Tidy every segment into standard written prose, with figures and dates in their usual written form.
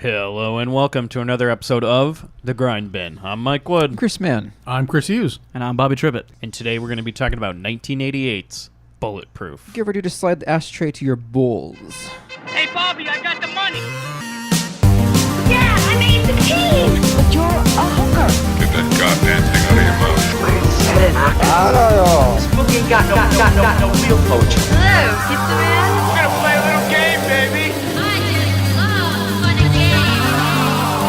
Hello and welcome to another episode of The Grindbin. I'm Mike Wood. I'm Chris Mann. I'm Chris Hughes. And I'm Bobby Tribbett. And today we're going to be talking about 1988's Bulletproof. Get ready to slide the ashtray to your bowls. Hey, Bobby, I got the money. Yeah, I made the team. But you're a hooker. Get that goddamn thing out of your mouth. Spooky ain't got no real poetry. Hello, pizza man. We're gonna play a little game, baby. I just love fun and games.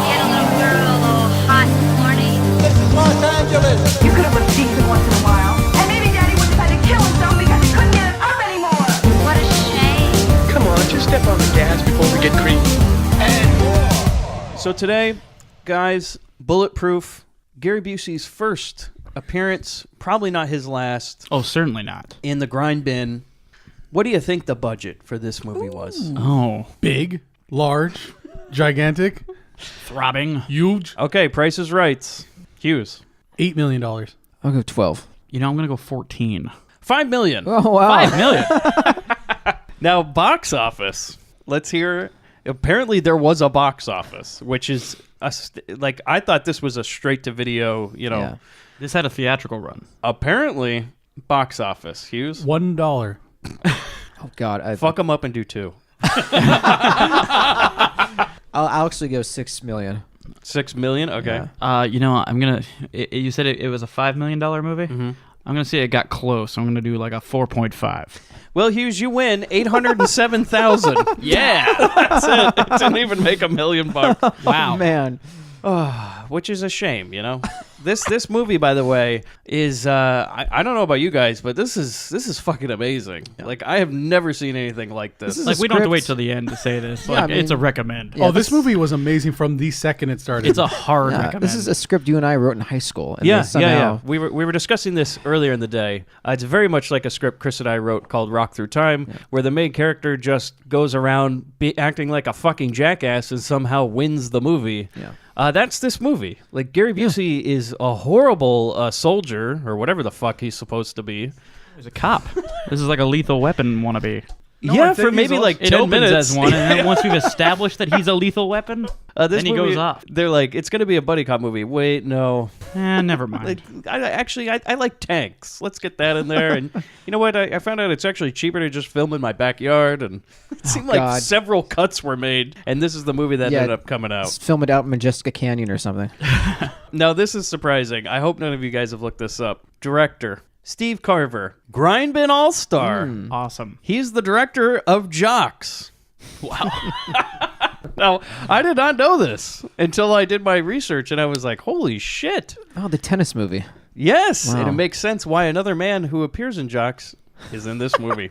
Get a little girl a little hot and horny. This is Los Angeles. You could have looked decent once in a while. And maybe Daddy would decide to kill himself because he couldn't get it up anymore. What a shame. Come on, just step on the gas before we get creepy. So today, guys, Bulletproof, Gary Busey's first appearance, probably not his last, Oh, certainly not. in the Grindbin. What do you think the budget for this movie was? Oh, Big, large, gigantic, throbbing. huge. Okay, Price is Right. Hughes. $8 million. I'll go 12. You know, I'm going to go 14. $5 million. Oh, wow. 5 million. Now, box office. Let's hear. Apparently, there was a box office, which is like I thought this was a straight-to-video. Yeah. This had a theatrical run. Apparently, box office. Hughes, $1. Oh, God. fuck them up and do two. I'll actually go 6 million. 6 million. Okay. Yeah. You know, I'm going to... You said it was a $5 million movie? Mm-hmm. I'm going to say it got close. I'm going to do like a 4.5. Well, Hughes, you win 807,000. Yeah, that's it. It didn't even make $1 million. Wow. Oh, man. Which is a shame, you know. This movie, by the way, is I don't know about you guys, but this is fucking amazing. Yeah. Like I have never seen anything like this. is Like, a we don't have to script. wait till the end to say this. Yeah, Like, I mean- it's a recommend. Yeah, This movie was amazing from the second it started. It's a hard Yeah, recommend. this is a script you and I wrote in high school. And Yeah, they somehow, We were discussing this earlier in the day. It's very much like a script Chris and I wrote called Rock Through Time, where the main character just goes around acting like a fucking jackass and somehow wins the movie. Yeah. That's this movie. Like Gary Busey is a horrible soldier or whatever the fuck he's supposed to be. He's a cop. This is like a Lethal Weapon wannabe. Yeah, I for think maybe he's like It 10 opens minutes. as one, and then once we've established that he's a lethal weapon, This then he movie, goes off. They're like, it's going to be a buddy cop movie. Wait, no. Never mind. Like, I like tanks. Let's get that in there. And you know what? I found out it's actually cheaper to just film in my backyard. And it seemed like God. several cuts were made. And this is the movie that Yeah, ended up coming out. Let's film it out in Majestic Canyon or something. Now, this is surprising. I hope none of you guys have looked this up. Director, Steve Carver. Grindbin All-Star. Awesome. He's the director of Jocks. Wow. Now, I did not know this until I did my research, and I was like, holy shit. Oh, the tennis movie. Yes, Wow. and it makes sense why another man who appears in Jocks is in this movie.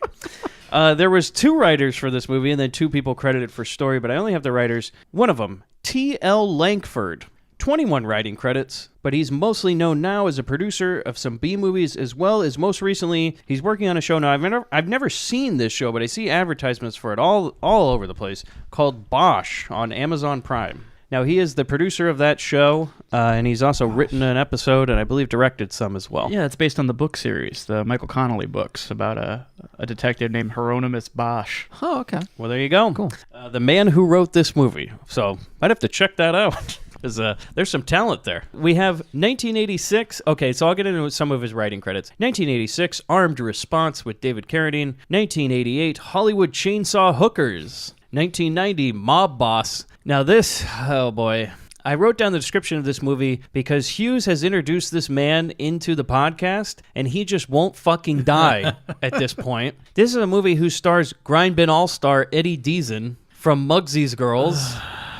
There was 2 writers for this movie, and then 2 people credited for story, but I only have the writers. One of them, T.L. Lankford. 21 writing credits, but he's mostly known now as a producer of some B movies, as well as most recently he's working on a show. Now I've never seen this show, but I see advertisements for it all over the place, called Bosch on Amazon Prime. Now he is the producer of that show, and he's also written an episode and I believe directed some as well. Yeah, it's based on the book series, the Michael Connolly books about a detective named Hieronymus Bosch. Oh, okay. Well, there you go. Cool. The man who wrote this movie. So I'd have to check that out. Because there's some talent there. We have 1986. Okay, so I'll get into some of his writing credits. 1986, Armed Response with David Carradine. 1988, Hollywood Chainsaw Hookers. 1990, Mob Boss. Now this, oh boy. I wrote down the description of this movie because Hughes has introduced this man into the podcast, and he just won't fucking die at this point. This is a movie who stars Grindbin All-Star Eddie Deason from Muggsy's Girls.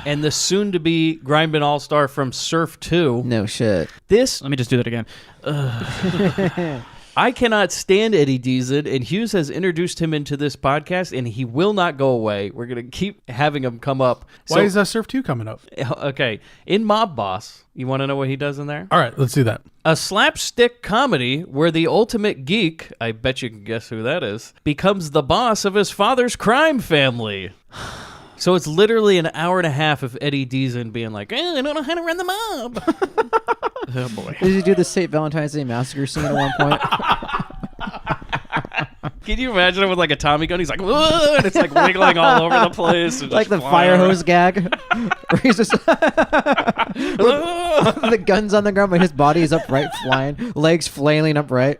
And the soon-to-be Grindbin All-Star from Surf 2. No shit. This, Let me just do that again. I cannot stand Eddie Deason, and Hughes has introduced him into this podcast, and he will not go away. We're going to keep having him come up. Why is Surf 2 coming up? Okay, in Mob Boss, you want to know what he does in there? All right, let's do that. A slapstick comedy where the ultimate geek, I bet you can guess who that is, becomes the boss of his father's crime family. So it's literally an hour and a half of Eddie Deason being like, I don't know how to run the mob. Oh, boy. Did you do the St. Valentine's Day Massacre scene at one point? Can you imagine him with like a Tommy gun? He's like, "Whoa," and it's like wiggling all over the place. And Like just the flying fire around. hose gag. Where he's just the gun's on the ground, but his body is upright, flying, legs flailing upright.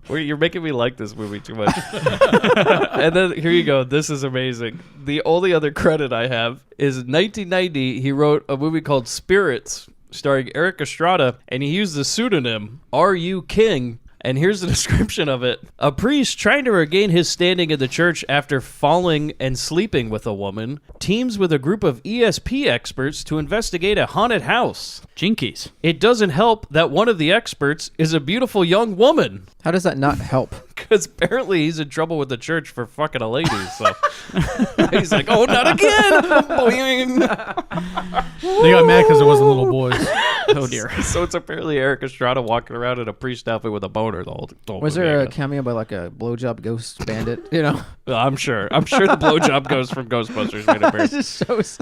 You're making me like this movie too much. And then here you go. This is amazing. The only other credit I have is 1990. He wrote a movie called Spirits, starring Eric Estrada, and he used the pseudonym R.U. King. And here's the description of it. A priest trying to regain his standing in the church after falling and sleeping with a woman teams with a group of ESP experts to investigate a haunted house. Jinkies. It doesn't help that one of the experts is a beautiful young woman. How does that not help? Because apparently he's in trouble with the church for fucking a lady. So he's like, oh, not again. Boing. They got mad because it wasn't little boys. Oh dear. So it's apparently Eric Estrada walking around in a priest outfit with a boner the whole Was movie, I there a guess. cameo by like a blowjob ghost bandit? You know, I'm sure the blowjob goes from Ghostbusters made it appearance. just shows.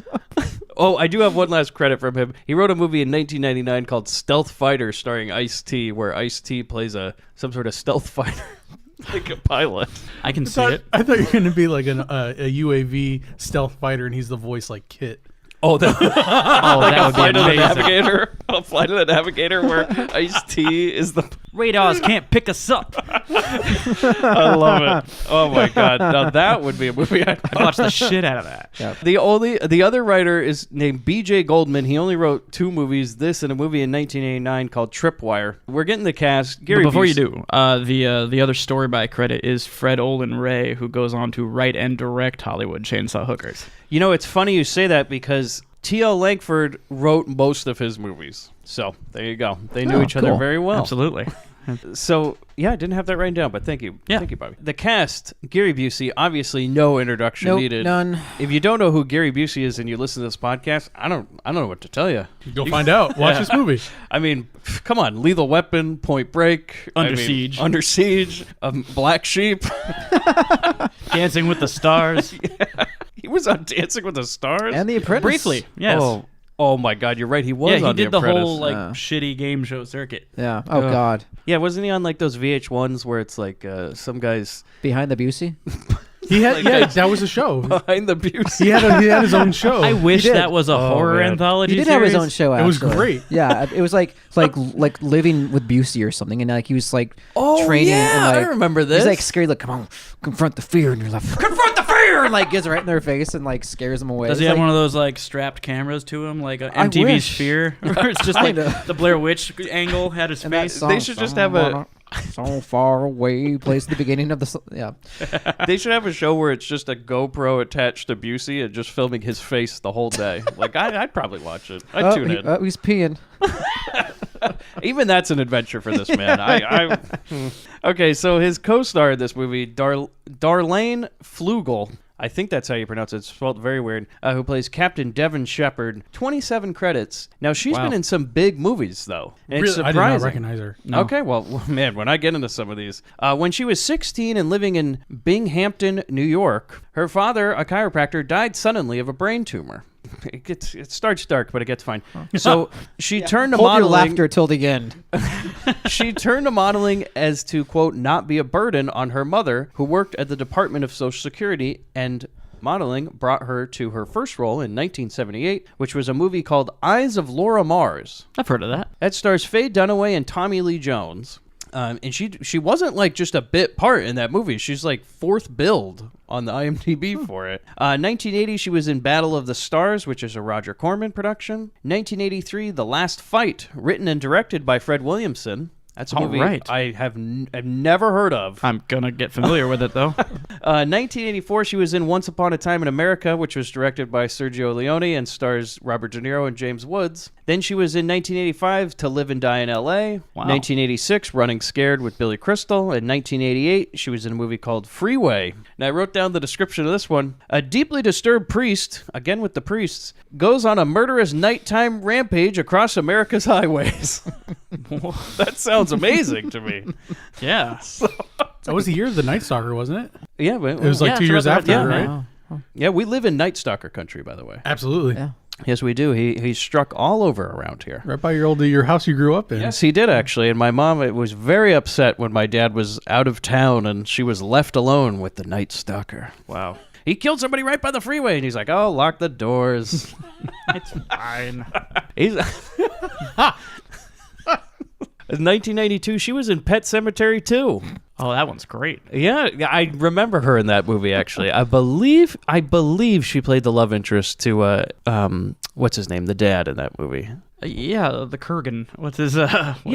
Oh, I do have one last credit from him. He wrote a movie in 1999 called Stealth Fighter starring Ice-T, where Ice-T plays some sort of stealth fighter. Like a pilot. I can see it. I thought you were going to be like a UAV stealth fighter, and he's the voice like Kit. Oh, that That would be Flight of the amazing. Navigator. A Flight of the Navigator where Ice-T is the... Radars can't pick us up. I love it. Oh my god. Now that would be a movie I'd I watched the shit out of that. Yeah. The other writer is named B.J. Goldman. He only wrote 2 movies, this and a movie in 1989 called Tripwire. We're getting the cast. Gary But before you Busey. do, the other story by credit is Fred Olin Ray, who goes on to write and direct Hollywood Chainsaw Hookers. You know, it's funny you say that because T.L. Langford wrote most of his movies. So there you go. They knew each other cool. very well. Absolutely. So, yeah, I didn't have that written down, but thank you. Yeah. Thank you, Bobby. The cast, Gary Busey, obviously no introduction Nope, needed. none. If you don't know who Gary Busey is and you listen to this podcast, I don't know what to tell you. Go find out. Watch this movie. I mean, come on, Lethal Weapon, Point Break, Under Siege. Under Siege, Black Sheep. Dancing with the Stars. He was on Dancing with the Stars. And The Apprentice. Briefly, yes. Oh my God, you're right. He was. Yeah, he on did the Apprentice. whole like Uh. shitty game show circuit. Yeah. Oh God. Yeah, wasn't he on like those VH1s where it's like some guys Behind the Busey. He had Like yeah, that. that was a show. behind the Busey? He had his own show. I wish did. that was a horror man. anthology. He did have his series. own show. It was Actually. great. Yeah, it was like living with Busey or something, and like he was like Oh, training. yeah, and, like, I remember this. He's like scared, like come on, confront the fear, and you're like confront the fear, and like gets right in their face and like scares them away. Does he It's have like, one of those like strapped cameras to him, like I MTV's wish. Fear, where it's just like Kinda. the Blair Witch angle had his and that face? song, They should just have a- so far away plays at the beginning of the yeah. They should have a show where it's just a GoPro attached to Busey and just filming his face the whole day. Like I'd probably watch it. I'd tune in. He's peeing. Even that's an adventure for this man. Okay, so his co-star in this movie, Darlene Flugel. I think that's how you pronounce it. It's spelled very weird. Who plays Captain Devon Shepard. 27 credits. Now, she's Wow. been in some big movies, though. And it's Really, I did surprising. not recognize her. No. Okay, well, man, when I get into some of these. When she was 16 and living in Binghamton, New York, her father, a chiropractor, died suddenly of a brain tumor. It starts dark, but it gets fine. So she turned to Hold your modeling. laughter till the end. She turned to modeling as to, quote, not be a burden on her mother, who worked at the Department of Social Security, and modeling brought her to her first role in 1978, which was a movie called Eyes of Laura Mars. I've heard of that. That stars Faye Dunaway and Tommy Lee Jones. And she wasn't like just a bit part in that movie. She's like fourth billed on the IMDb for it. 1980, she was in Battle of the Stars, which is a Roger Corman production. 1983, The Last Fight, written and directed by Fred Williamson. That's a All movie right. I have never heard of. I'm gonna get familiar with it though. 1984, she was in Once Upon a Time in America, which was directed by Sergio Leone and stars Robert De Niro and James Woods. Then she was in 1985, To Live and Die in L.A. Wow. 1986, Running Scared with Billy Crystal. In 1988, she was in a movie called Freeway. Now, I wrote down the description of this one. A deeply disturbed priest, again with the priests, goes on a murderous nighttime rampage across America's highways. That sounds amazing to me. Yeah. That was the year of the Night Stalker, wasn't it? Yeah, but, It was like Yeah, 2 it's years about after, that, right? yeah. yeah, we live in Night Stalker country, by the way. Absolutely. Yeah. Yes, we do. He struck all over around here. Right by your house you grew up in. Yes, he did actually. And my mom was very upset when my dad was out of town and she was left alone with the Night Stalker. Wow. He killed somebody right by the freeway, and he's like, "Oh, lock the doors." It's fine. He's. In 1992, she was in Pet Sematary 2. Oh, that one's great. Yeah, I remember her in that movie. Actually, I believe she played the love interest to what's his name, the dad in that movie. Yeah, the Kurgan. What's his? You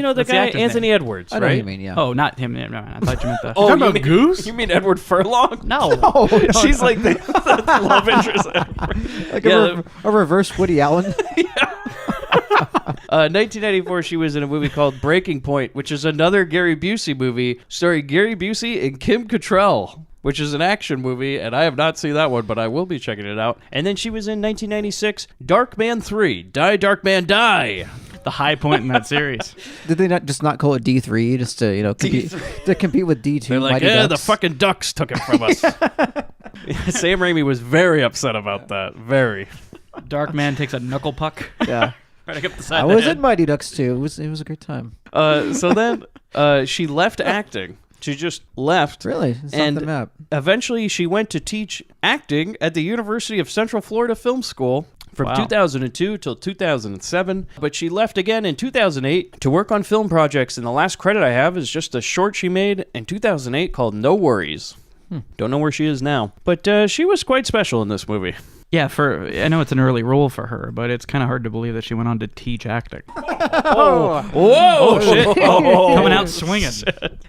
know the what's guy actor's Anthony name? Edwards, I know right? what you mean, yeah. Oh, not him. No, I thought you meant the. Oh, Talking about Goose? You mean Edward Furlong? No. She's like the love interest. Like Yeah, a reverse Woody Allen. 1994, she was in a movie called Breaking Point, which is another Gary Busey movie starring Gary Busey and Kim Cattrall, which is an action movie, and I have not seen that one, but I will be checking it out. And then she was in 1996, Darkman 3, Die Darkman Die. The high point in that series. Did they not call it D3 just to compete to compete with D2? They're like, Mighty yeah, Ducks? the fucking Ducks took it from us. Sam Raimi was very upset about that. Very. Dark Man takes a knuckle puck. Yeah. Right up the side I of the was head. in Mighty Ducks too. It was a great time. So then she left acting. She just left. Really? It's off And the map. eventually she went to teach acting at the University of Central Florida Film School from Wow. 2002 till 2007. But she left again in 2008 to work on film projects. And the last credit I have is just a short she made in 2008 called No Worries. Don't know where she is now. But she was quite special in this movie. Yeah, I know it's an early role for her, but it's kind of hard to believe that she went on to teach acting. Whoa! Shit. Coming out swinging.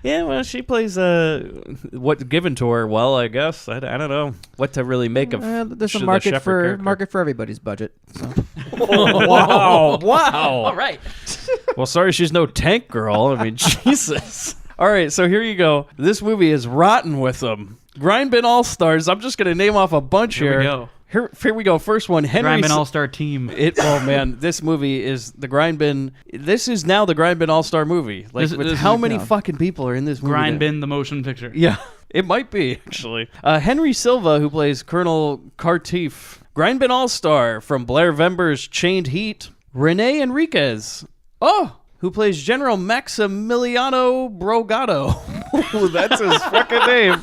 Yeah, well, she plays what's given to her well, I guess. I don't know what to really make of There's a the market Shepherd for character. everybody's budget. So. Wow. All right. Well, sorry she's no tank girl. I mean, Jesus. All right, so here you go. This movie is rotten with them. Grindbin All-Stars. I'm just going to name off a bunch Here here. we go. Here we go. First one, Henry. Grindbin All-Star Team. Oh man, this movie is the Grindbin. This is now the Grindbin All-Star movie. Like, with This how is- many yeah. fucking people are in this movie? Grindbin the motion picture. Yeah, it might be actually. Henry Silva, who plays Colonel Cartief. Grindbin All-Star from Blair Vember's Chained Heat. Renee Enriquez. Who plays General Maximiliano Brogado. That's his fucking name.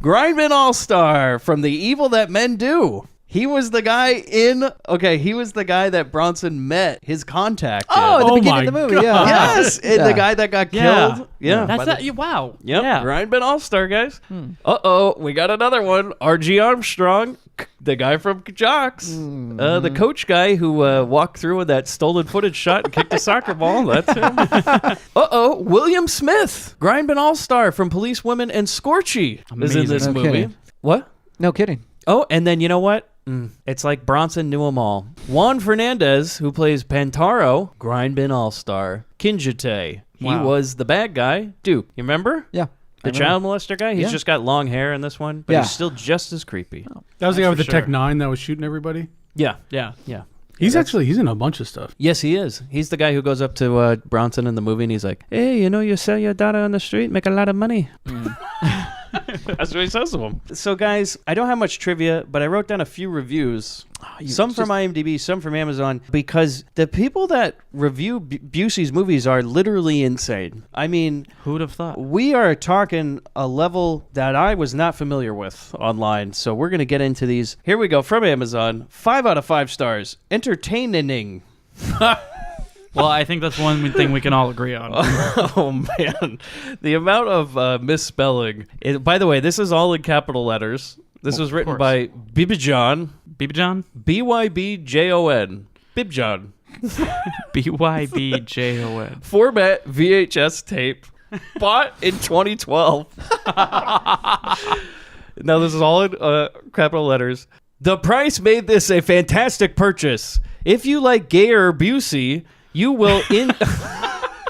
Grindbin All-Star from The Evil That Men Do. He was the guy he was the guy that Bronson met, his contact. Oh, at the Oh beginning my of the movie, God. yeah. yes, and Yeah. the guy that got Yeah. killed. Yeah, That's by that. the- Wow. Yep, Yeah. Grindbin All-Star, guys. We got another one. R.G. Armstrong, the guy from Jocks. The coach guy who walked through with that stolen footage shot and kicked a soccer ball. That's him. William Smith, Grindbin All-Star from Police Women and Scorchy is in Amazing. this No movie. kidding. What? No kidding. Oh, and then you know what? It's like Bronson knew them all. Juan Fernandez, who plays Pantaro, Grindbin All-Star. Kinjite. He Wow. was the bad guy. Duke, you remember? Yeah. The child molester guy? He's Yeah. just got long hair in this one, but Yeah. he's still just as creepy. That was the guy with the for sure. Tech 9 that was shooting everybody? Yeah. Yeah. Yeah. He's in a bunch of stuff. Yes, he is. He's the guy who goes up to Bronson in the movie and he's like, hey, you sell your daughter on the street, make a lot of money. That's what he says to him. So, guys, I don't have much trivia, but I wrote down a few reviews. Some from IMDb, some from Amazon, because the people that review Busey's movies are literally insane. I mean, Who'd have thought? we are talking a level that I was not familiar with online, so we're going to get into these. Here we go, from Amazon. 5 out of 5 stars. Entertaining. Well, I think that's one thing we can all agree on. Oh, man. The amount of misspelling. By the way, this is all in capital letters. This was written course. by Bibijon. Bibijon? Bybyjon. Bibjon. BYBJON. Format VHS tape. Bought in 2012. Now, this is all in capital letters. The price made this a fantastic purchase. If you like Gayer Busey, you will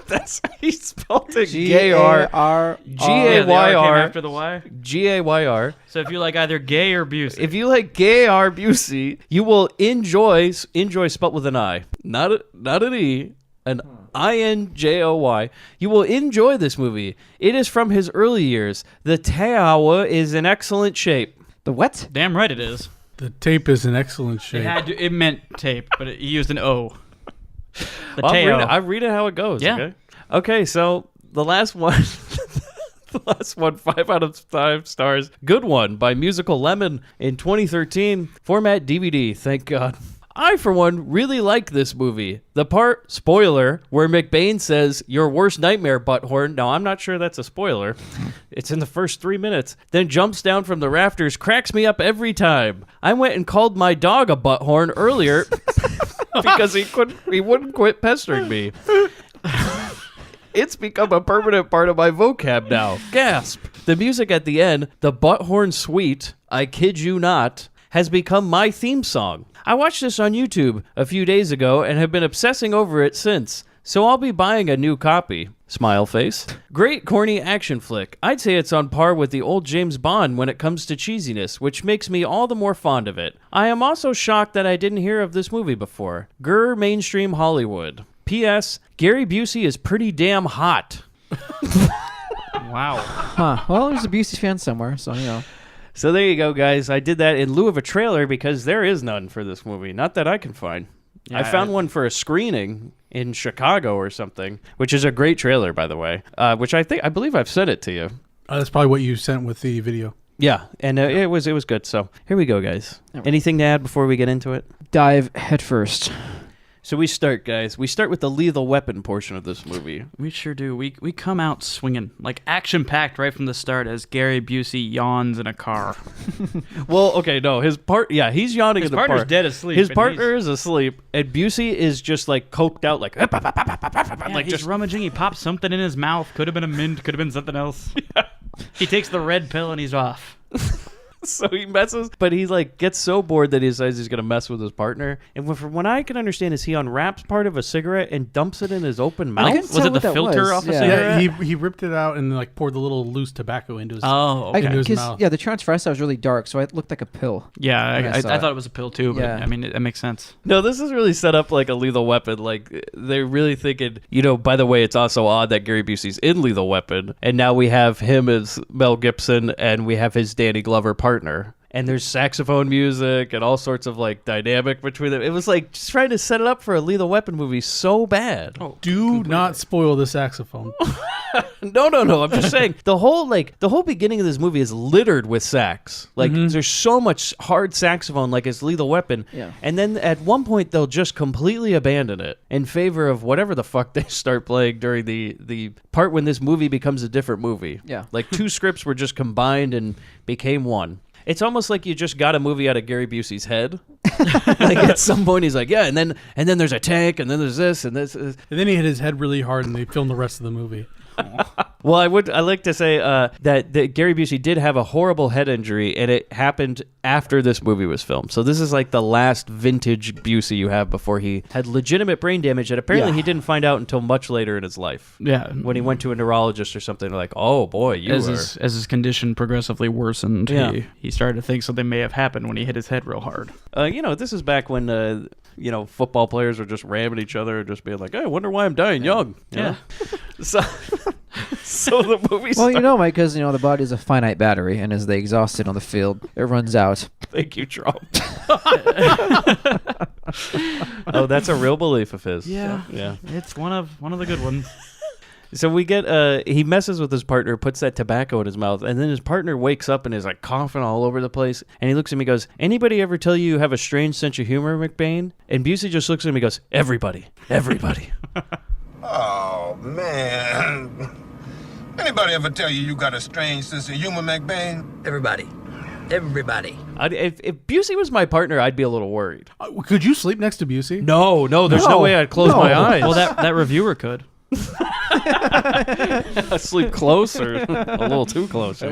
That's he spelled it G-A-R. G-A-Y-R. after the Y. G-A-Y-R. So if you like either gay or Busey. If you like Gayer Busey, you will enjoy spelled with an I, not an E, an I-N-J-O-Y. You will enjoy this movie. It is from his early years. The tower is in excellent shape. The what? Damn right it is. The tape is in excellent shape. It meant tape, but he used an O. The Well, Teo. I'm reading how it goes. Yeah. Okay, so the last one. The last one, 5 out of 5 stars. Good One by Musical Lemon in 2013. Format DVD, thank God. I, for one, really like this movie. The part, spoiler, where McBain says, "Your worst nightmare, Butthorn." Now, I'm not sure that's a spoiler. It's in the first 3 minutes. Then jumps down from the rafters, cracks me up every time. I went and called my dog a Butthorn earlier because he wouldn't quit pestering me. It's become a permanent part of my vocab now. Gasp. The music at the end, the Butthorn Suite, I kid you not, has become my theme song. I watched this on YouTube a few days ago and have been obsessing over it since, so I'll be buying a new copy. Smile face. Great corny action flick. I'd say it's on par with the old James Bond when it comes to cheesiness, which makes me all the more fond of it. I am also shocked that I didn't hear of this movie before. Grr mainstream Hollywood. P.S. Gary Busey is pretty damn hot. Wow. Huh. Well, there's a Busey fan somewhere, so you know. So there you go, guys. I did that in lieu of a trailer because there is none for this movie. Not that I can find. Yeah, I found one for a screening in Chicago or something, which is a great trailer, by the way, which I believe I've sent it to you. That's probably what you sent with the video. Yeah, and it was good. So here we go, guys. Anything to add before we get into it? Dive headfirst. So we start, guys. We start with the lethal weapon portion of this movie. We sure do. We come out swinging, like action-packed right from the start as Gary Busey yawns in a car. Well, okay, no, he's yawning in the partner's park. dead asleep, His and partner is asleep, and Busey is just like coked out, like Yeah, like he's just rummaging. He pops something in his mouth. Could have been a mint. Could have been something else. Yeah. He takes the red pill and he's off. So he messes, but he like gets so bored that he decides he's gonna mess with his partner. And from what I can understand, is he unwraps part of a cigarette and dumps it in his open mouth? couldn't Was tell it the what that filter was. off a Yeah. cigarette? Yeah, he ripped it out and like poured the little loose tobacco into his. Oh, okay. Into his Because mouth. the transfer I saw was really dark, so it looked like a pill. Yeah, when I I saw it. thought it was a pill too, but Yeah. I mean, that makes sense. No, this is really set up like a Lethal Weapon. Like they're really thinking, by the way, it's also odd that Gary Busey's in Lethal Weapon, and now we have him as Mel Gibson, and we have his Danny Glover partner. And there's saxophone music and all sorts of like dynamic between them. It was like just trying to set it up for a Lethal Weapon movie so bad. Oh, do not spoil the saxophone. No. I'm just saying the whole beginning of this movie is littered with sax. Like there's so much hard saxophone, like it's Lethal Weapon. Yeah. And then at one point they'll just completely abandon it in favor of whatever the fuck they start playing during the part when this movie becomes a different movie. Yeah. Like two scripts were just combined and became one. It's almost like you just got a movie out of Gary Busey's head. Like at some point he's like, yeah, and then there's a tank, and then there's this and this. And then he hit his head really hard, and they filmed the rest of the movie. Well, I like to say that Gary Busey did have a horrible head injury, and it happened after this movie was filmed. So this is like the last vintage Busey you have before he had legitimate brain damage that apparently he didn't find out until much later in his life. Yeah, When he went to a neurologist or something, they're like, oh boy, as his condition progressively worsened, Yeah. he started to think something may have happened when he hit his head real hard. This is back when football players were just ramming each other and just being like, hey, I wonder why I'm dying young. You know? So the movie Well, starts. Mike, because the body is a finite battery, and as they exhaust it on the field, it runs out. Thank you, Trump. Oh, that's a real belief of his. Yeah. It's one of the good ones. So we get he messes with his partner, puts that tobacco in his mouth, and then his partner wakes up and is like coughing all over the place. And he looks at me and goes, anybody ever tell you have a strange sense of humor, McBain? And Busey just looks at me and goes, everybody. Oh, man. Anybody ever tell you got a strange sense of humor, McBain? Everybody. If Busey was my partner, I'd be a little worried. Could you sleep next to Busey? No, there's no way I'd close my eyes. Well, that reviewer could. Sleep close or a little too close, You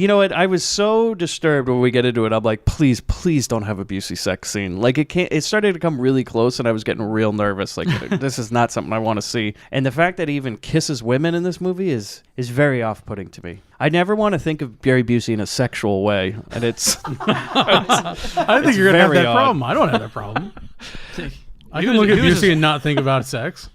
know what? I was so disturbed when we get into it. I'm like, please don't have a Busey sex scene. Like it started to come really close, and I was getting real nervous. Like this is not something I want to see. And the fact that he even kisses women in this movie is very off-putting to me. I never want to think of Gary Busey in a sexual way, and it's. I think you're gonna have that problem. I don't have that problem. I can look at Busey and not think about sex.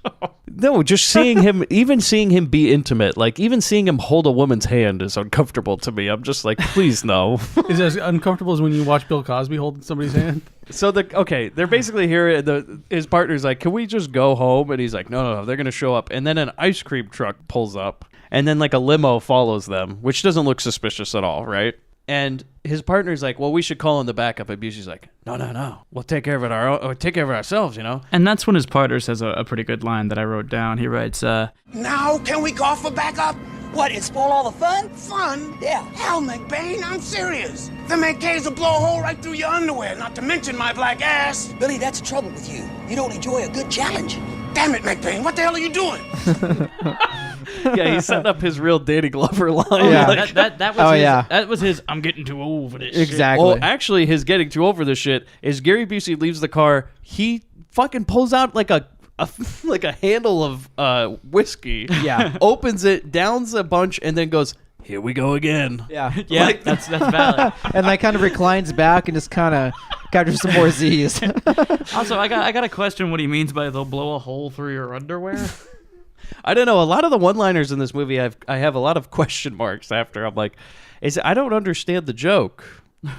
No, just seeing him, even seeing him be intimate, like even seeing him hold a woman's hand is uncomfortable to me. I'm just like, please no. Is it as uncomfortable as when you watch Bill Cosby holding somebody's hand? So they're basically here. His partner's like, can we just go home? And he's like, no, they're gonna show up. And then an ice cream truck pulls up, and then like a limo follows them, which doesn't look suspicious at all, right? And his partner's like, well, we should call in the backup. And Busey's like, no, we'll take care of it take care of it ourselves, you know. And that's when his partner says a pretty good line that I wrote down. He writes, Now can we call for backup? What, and spoil all the fun? Fun? Yeah. Hell, McBain, I'm serious. The McKays will blow a hole right through your underwear, not to mention my black ass. Billy, that's the trouble with you. You don't enjoy a good challenge. Damn it, McBain, what the hell are you doing? Yeah, he's setting up his real Danny Glover line. Yeah. Like, that was his I'm getting too old for this shit. Exactly. well, actually, his getting too old for this shit is Gary Busey leaves the car. He fucking pulls out like a handle of whiskey. Yeah. Opens it, downs a bunch, and then goes, here we go again. Yeah. Yeah, that's valid. And like kind of reclines back and just kind of captures some more Z's. Also, I got a question what he means by they'll blow a hole through your underwear. I don't know. A lot of the one-liners in this movie, I have a lot of question marks after. I'm like, I don't understand the joke.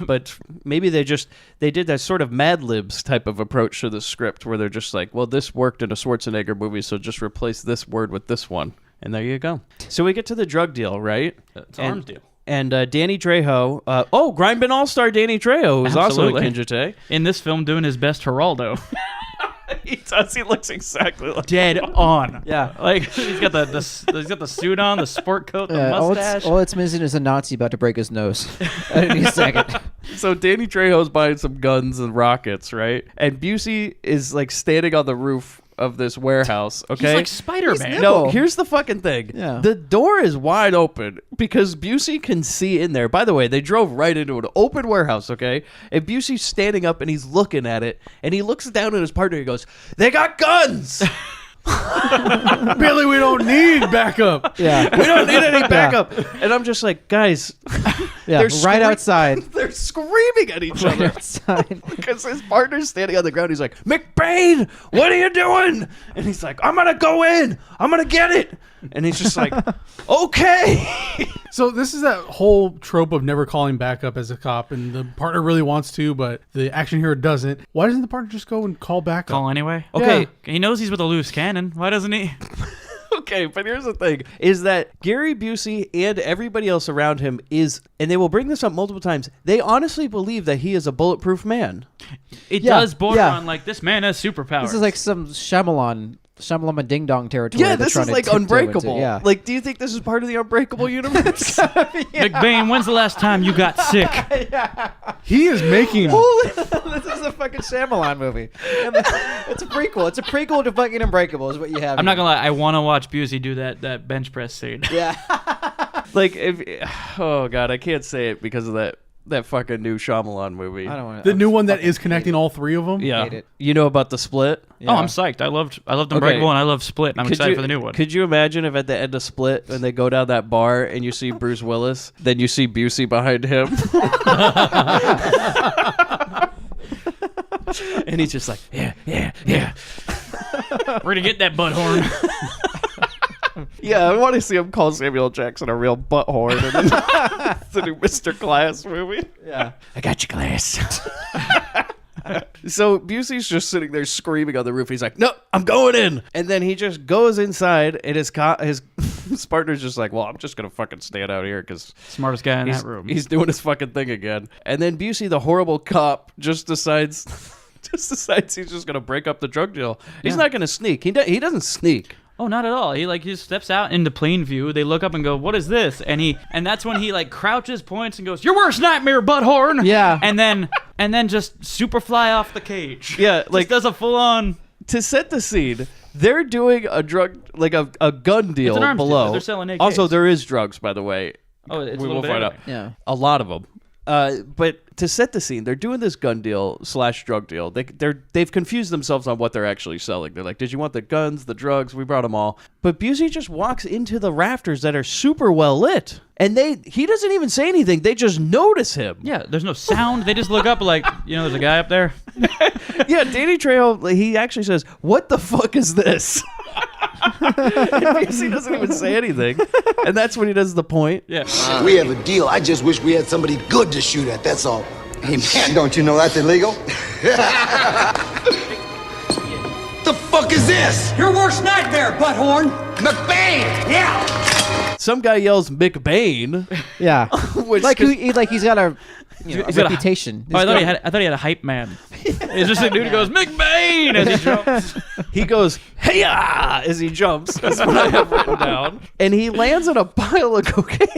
But maybe they did that sort of Mad Libs type of approach to the script where they're just like, well, this worked in a Schwarzenegger movie, so just replace this word with this one. And there you go. So we get to the drug deal, right? It's arms deal. And Danny Trejo, Grindbin All-Star Danny Trejo, who's also Absolutely. in Kinjite. In this film, doing his best Geraldo. He does. He looks exactly like Dead on. Yeah. Like he's got the suit on, the sport coat, the all mustache. it's missing is a Nazi about to break his nose at any second. So Danny Trejo's buying some guns and rockets, right? And Busey is like standing on the roof of this warehouse, okay? He's like Spider-Man. He's No, nimble. here's the fucking thing. Yeah. The door is wide open because Busey can see in there. By the way, they drove right into an open warehouse, okay? And Busey's standing up and he's looking at it, and he looks down at his partner and he goes, they got guns! Billy, we don't need backup. Yeah. We don't need any backup. And I'm just like, guys, Yeah. they're Right outside. They're screaming at each other. Outside. Because his partner's standing on the ground. He's like, McBain, what are you doing? And he's like, I'm going to go in. I'm going to get it. And he's just like, okay. So this is that whole trope of never calling backup as a cop, and the partner really wants to, but the action hero doesn't. Why doesn't the partner just go and call backup? Call anyway. Okay. Yeah. He knows he's with a loose cannon. Why doesn't he? Okay, but here's the thing, is that Gary Busey and everybody else around him is, and they will bring this up multiple times, they honestly believe that he is a bulletproof man. It Yeah, does border yeah. on like this man has superpowers. This is like some Shyamalan Ding Dong territory. Yeah, they're this trying is to like tiptoe Unbreakable. into. Yeah. Like, do you think this is part of the Unbreakable universe? McBain, when's the last time you got sick? He is making. This is a fucking Shyamalan movie. And it's a prequel. It's a prequel to fucking Unbreakable is what you have. I'm not here. gonna lie. I want to watch Busey do that bench press scene. Yeah. Like, oh god, I can't say it because of that fucking new Shyamalan movie. I don't want The new one that is connecting all three of them? Yeah, hate it. you know about The Split? Oh, I'm psyched. I loved Unbreakable and I love Split. And I'm excited for the new one. Could you imagine if at the end of Split, when they go down that bar and you see Bruce Willis, then you see Busey behind him? And he's just like, yeah. We're gonna get that butthorn. Yeah, I want to see him call Samuel Jackson a real butthorn in the new Mr. Glass movie. Yeah. I got your glass. So Busey's just sitting there screaming on the roof. He's like, no, I'm going in. And then he just goes inside, and his partner's just like, well, I'm just going to fucking stand out here because Smartest guy in that room. he's doing his fucking thing again. And then Busey, the horrible cop, just decides he's just going to break up the drug deal. He's not going to sneak. He doesn't sneak. Oh, not at all. He just steps out into plain view. They look up and go, "What is this?" And that's when he like crouches, points, and goes, "Your worst nightmare, butthorn." Yeah. And then just super fly off the cage. Yeah, Just like does a full on. to set the scene, they're doing a drug, like a gun deal an arms deal. below. They're selling AKs. Also, there is drugs, by the way. Oh, it's We a will little bit find out. everything. Yeah. A lot of them. But to set the scene, they're doing this gun deal / drug deal. They've confused themselves on what they're actually selling. They're like, did you want the guns, the drugs? We brought them all. But Busey just walks into the rafters that are super well lit. And he doesn't even say anything. They just notice him. Yeah, there's no sound. They just look up like, there's a guy up there. Yeah, Danny Trejo, he actually says, what the fuck is this? And Busey doesn't even say anything. And that's when he does the point. Yeah. We have a deal. I just wish we had somebody good to shoot at, that's all. Hey, man, don't you know that's illegal? The fuck is this? Your worst nightmare, Butthorn. McBain! Yeah. Some guy yells McBain. Yeah. Which He's got a reputation. I thought he had a hype man. It's just a dude who goes McBain as he jumps. He goes, hey-ya, as he jumps. That's what I have written down. And he lands on a pile of cocaine.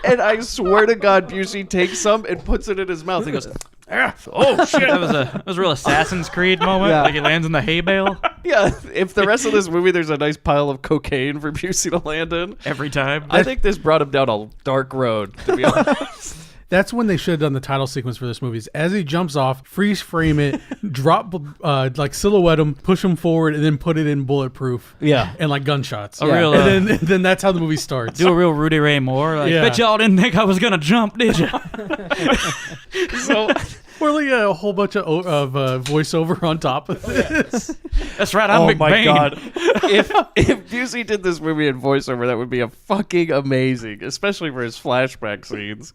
And I swear to God, Busey takes some and puts it in his mouth. He goes, oh, shit. That was a real Assassin's Creed moment. Yeah. Like he lands in the hay bale Yeah, if the rest of this movie, there's a nice pile of cocaine for Busey to land in. every time. I think this brought him down a dark road, to be honest. That's when they should have done the title sequence for this movie. Is as he jumps off, freeze frame it, drop, like silhouette him, push him forward, and then put it in Bulletproof. Yeah. And like gunshots. real, and then that's how the movie starts. Do a real Rudy Ray Moore. Like, Yeah. bet y'all didn't think I was gonna jump, did you? So, Or like a whole bunch of voiceover on top of this. That's right. I'm oh McBain. my God. If Busey did this movie in voiceover, that would be a fucking amazing, especially for his flashback scenes.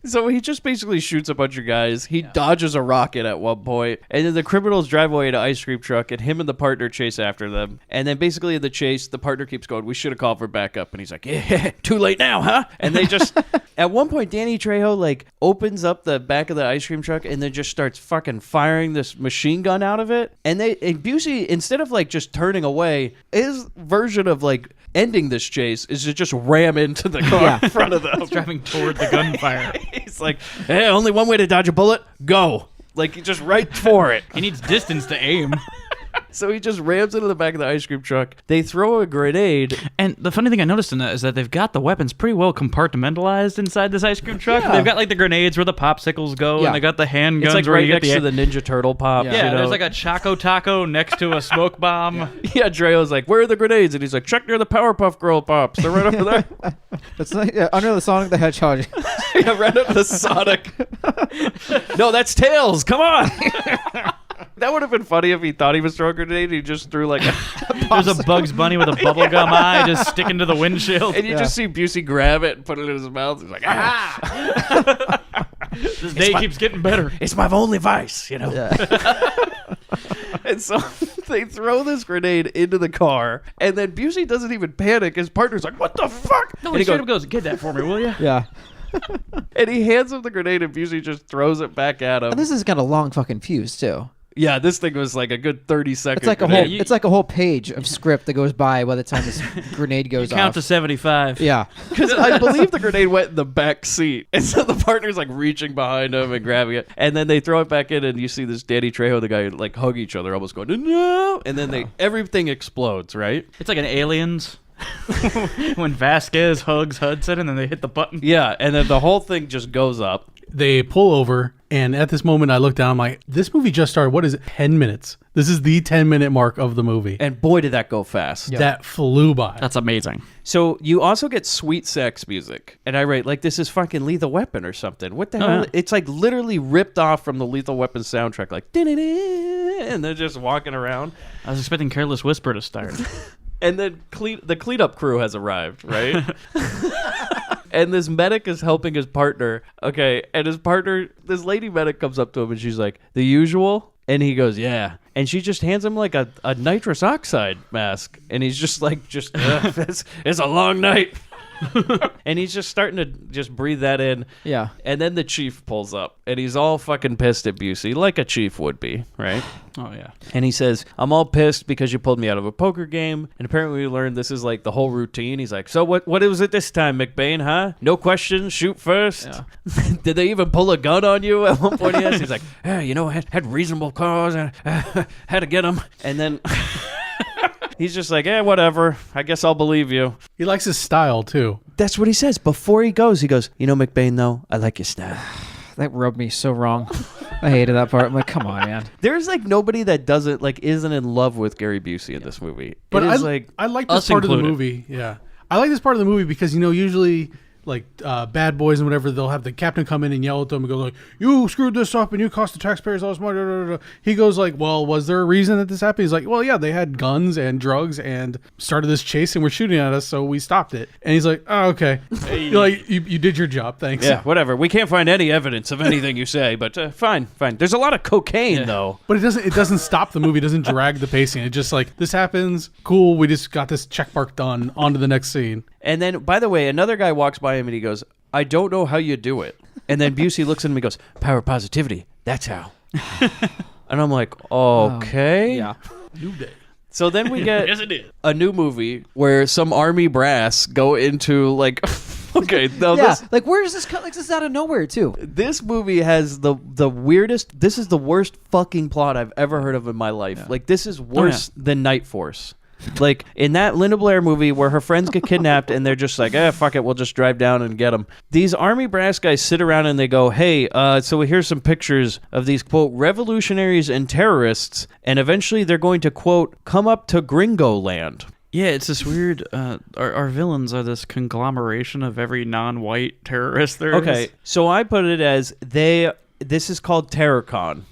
So he just basically shoots a bunch of guys. He dodges a rocket at one point, and then the criminals drive away in an ice cream truck, and him and the partner chase after them. And then basically in the chase, the partner keeps going, we should have called for backup. And he's like, yeah, too late now, huh? And they just, at one point, Danny Trejo like opens up the back of the ice cream truck and then just starts fucking firing this machine gun out of it. And Busey, instead of like just turning away, his version of like ending this chase is to just ram into the car in front of them. He's driving toward the gunfire. He's like, hey, only one way to dodge a bullet. Go. Like, just right for it. He needs distance to aim. So he just rams into the back of the ice cream truck. They throw a grenade. And the funny thing I noticed in that is that they've got the weapons pretty well compartmentalized inside this ice cream truck. Yeah. They've got like the grenades where the popsicles go, and they got the handguns It's like where right you next get to the Ninja Turtle pop. Yeah, you know? there's like a Choco Taco next to a smoke bomb. Yeah, Trejo's like, where are the grenades? And he's like, check near the Powerpuff Girl pops. They're right over there. It's like under the Sonic the Hedgehog. Yeah, right under the Sonic. No, that's Tails. Come on. That would have been funny if he thought he was throwing a grenade and he just threw like a There's a Bugs Bunny with a bubblegum eye just sticking to the windshield. and you just see Busey grab it and put it in his mouth. He's like, ah. This day keeps getting better. It's my only vice, you know? And so they throw this grenade into the car, and then Busey doesn't even panic. His partner's like, what the fuck? No, and he straight up goes, get that for me, will you? Yeah. And he hands him the grenade, and Busey just throws it back at him. And this has got a long fucking fuse too. Yeah, this thing was like a good 30 seconds. It's like a whole. It's like a whole page of script that goes by the time this grenade goes off. Count to 75. Yeah. Because I believe the grenade went in the back seat. And so the partner's like reaching behind him and grabbing it. And then they throw it back in, and you see this Danny Trejo, the guy, like hug each other, almost going, no. And then everything explodes, right? It's like an Aliens. When Vasquez hugs Hudson and then they hit the button. Yeah, and then the whole thing just goes up. They pull over, and at this moment I look down, I'm like, this movie just started, what is it, 10 minutes? This is the 10-minute mark of the movie. And boy, did that go fast. That flew by. That's amazing. So you also get sweet sex music. And I write, like, this is fucking Lethal Weapon or something. What the hell? Yeah. It's like literally ripped off from the Lethal Weapon soundtrack. Like, and they're just walking around. I was expecting Careless Whisper to start. And then the cleanup crew has arrived, right? And this medic is helping his partner. Okay, and his partner, this lady medic comes up to him and she's like, the usual? And he goes, yeah. And she just hands him like a nitrous oxide mask. And he's just like, it's a long night. And he's just starting to just breathe that in. Yeah. And then the chief pulls up, and he's all fucking pissed at Busey, like a chief would be, right? Oh, yeah. And he says, I'm all pissed because you pulled me out of a poker game. And apparently we learned this is like the whole routine. He's like, so what was it this time, McBain, huh? No questions, shoot first. Yeah. Did they even pull a gun on you at one point? Yes. He's like, I had reasonable cause. Had to get him. And then... He's just like, whatever. I guess I'll believe you. He likes his style too. That's what he says. Before he goes, McBain, though, I like your style. That rubbed me so wrong. I hated that part. I'm like, come on, man. There's like nobody that isn't in love with Gary Busey in this movie. But it is I like this part of the movie. Yeah. I like this part of the movie because, usually like bad boys and whatever, they'll have the captain come in and yell at them and go like, you screwed this up and you cost the taxpayers all this money. He goes like, well, was there a reason that this happened? He's like, well, yeah, they had guns and drugs and started this chase and were shooting at us, so we stopped it. And he's like, oh, okay. You're like, you did your job, thanks. Yeah, whatever. We can't find any evidence of anything you say, but fine. There's a lot of cocaine though. But it doesn't stop the movie. It doesn't drag the pacing. It's just like, this happens, cool, we just got this check mark done, on to the next scene. And then, by the way, another guy walks by him and he goes, I don't know how you do it. And then Busey looks at him and goes, power positivity. That's how. And I'm like, okay. Yeah. New day. So then we get Yes, it is. a new movie where some army brass go into like... Okay, no, Yeah, like where does this come? Like this is out of nowhere too. This movie has the weirdest... This is the worst fucking plot I've ever heard of in my life. Yeah. Like, this is worse than Night Force. Like, in that Linda Blair movie where her friends get kidnapped and they're just like, fuck it, we'll just drive down and get them. These army brass guys sit around and they go, hey, so here's some pictures of these, quote, revolutionaries and terrorists, and eventually they're going to, quote, come up to Gringo Land. Yeah, it's this weird. Our villains are this conglomeration of every non-white terrorist there is. Okay, so I put it as this is called TerrorCon.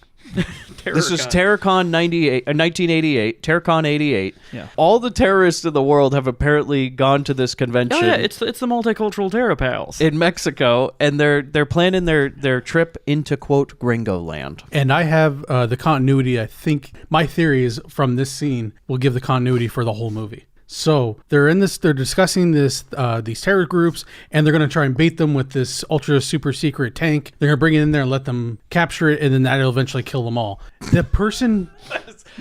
This is TerrorCon 1988, TerrorCon 88. Yeah. All the terrorists in the world have apparently gone to this convention. Oh yeah, it's the multicultural Terror Pals in Mexico, and they're planning their trip into, quote, Gringo Land. And I have the continuity. I think my theory is from this scene will give the continuity for the whole movie. So they're discussing these terror groups, and they're going to try and bait them with this ultra super secret tank. They're going to bring it in there and let them capture it, and then that'll eventually kill them all. The person...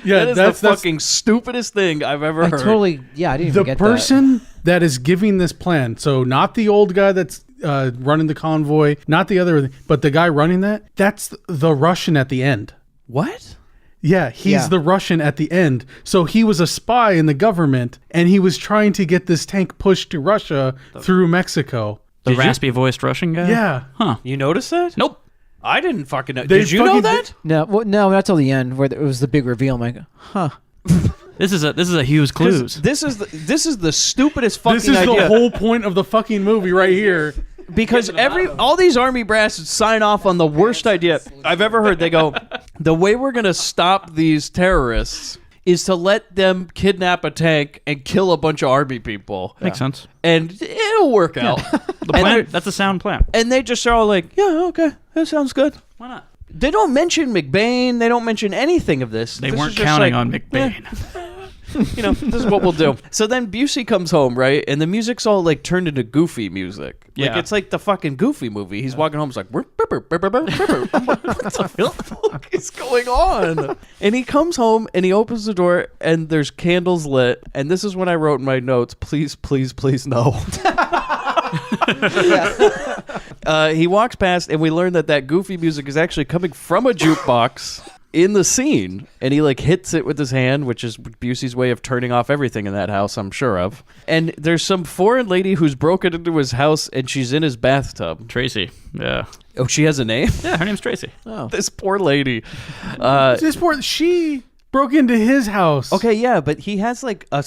That's the fucking stupidest thing I've ever heard. Totally, I didn't even get that. The person that is giving this plan, so not the old guy that's running the convoy, not the other, but the guy running that's the Russian at the end. What? Yeah, he's the Russian at the end. So he was a spy in the government, and he was trying to get this tank pushed to Russia through Mexico. The raspy-voiced Russian guy? Yeah. Huh. You noticed that? Nope. I didn't fucking know. Did you know that? No, not till the end where it was the big reveal. I'm like, huh. This is a Hughes Clues. This is the stupidest fucking idea. This is the whole point of the fucking movie right here. Because all these army brass sign off on the worst idea I've ever heard. They go, the way we're going to stop these terrorists is to let them kidnap a tank and kill a bunch of army people. Makes sense. And it'll work out. The plan, that's a sound plan. And they just are all like, yeah, okay, that sounds good. Why not? They don't mention McBain. They don't mention anything of this. They This weren't is just counting like, on McBain. This is what we'll do. So then Busey comes home, right? And the music's all like turned into Goofy music. Like, Yeah. it's like the fucking Goofy movie. He's walking home, he's like, I'm like, what the fuck is going on? And he comes home and he opens the door and there's candles lit. And this is when I wrote in my notes, please, please, please, no. He walks past and we learn that Goofy music is actually coming from a jukebox in the scene, and he like hits it with his hand, which is Busey's way of turning off everything in that house, I'm sure of. And there's some foreign lady who's broken into his house and she's in his bathtub. Tracy. Yeah. Oh, she has a name? Yeah, her name's Tracy. Oh. This poor lady. She broke into his house. Okay, yeah, but he has like a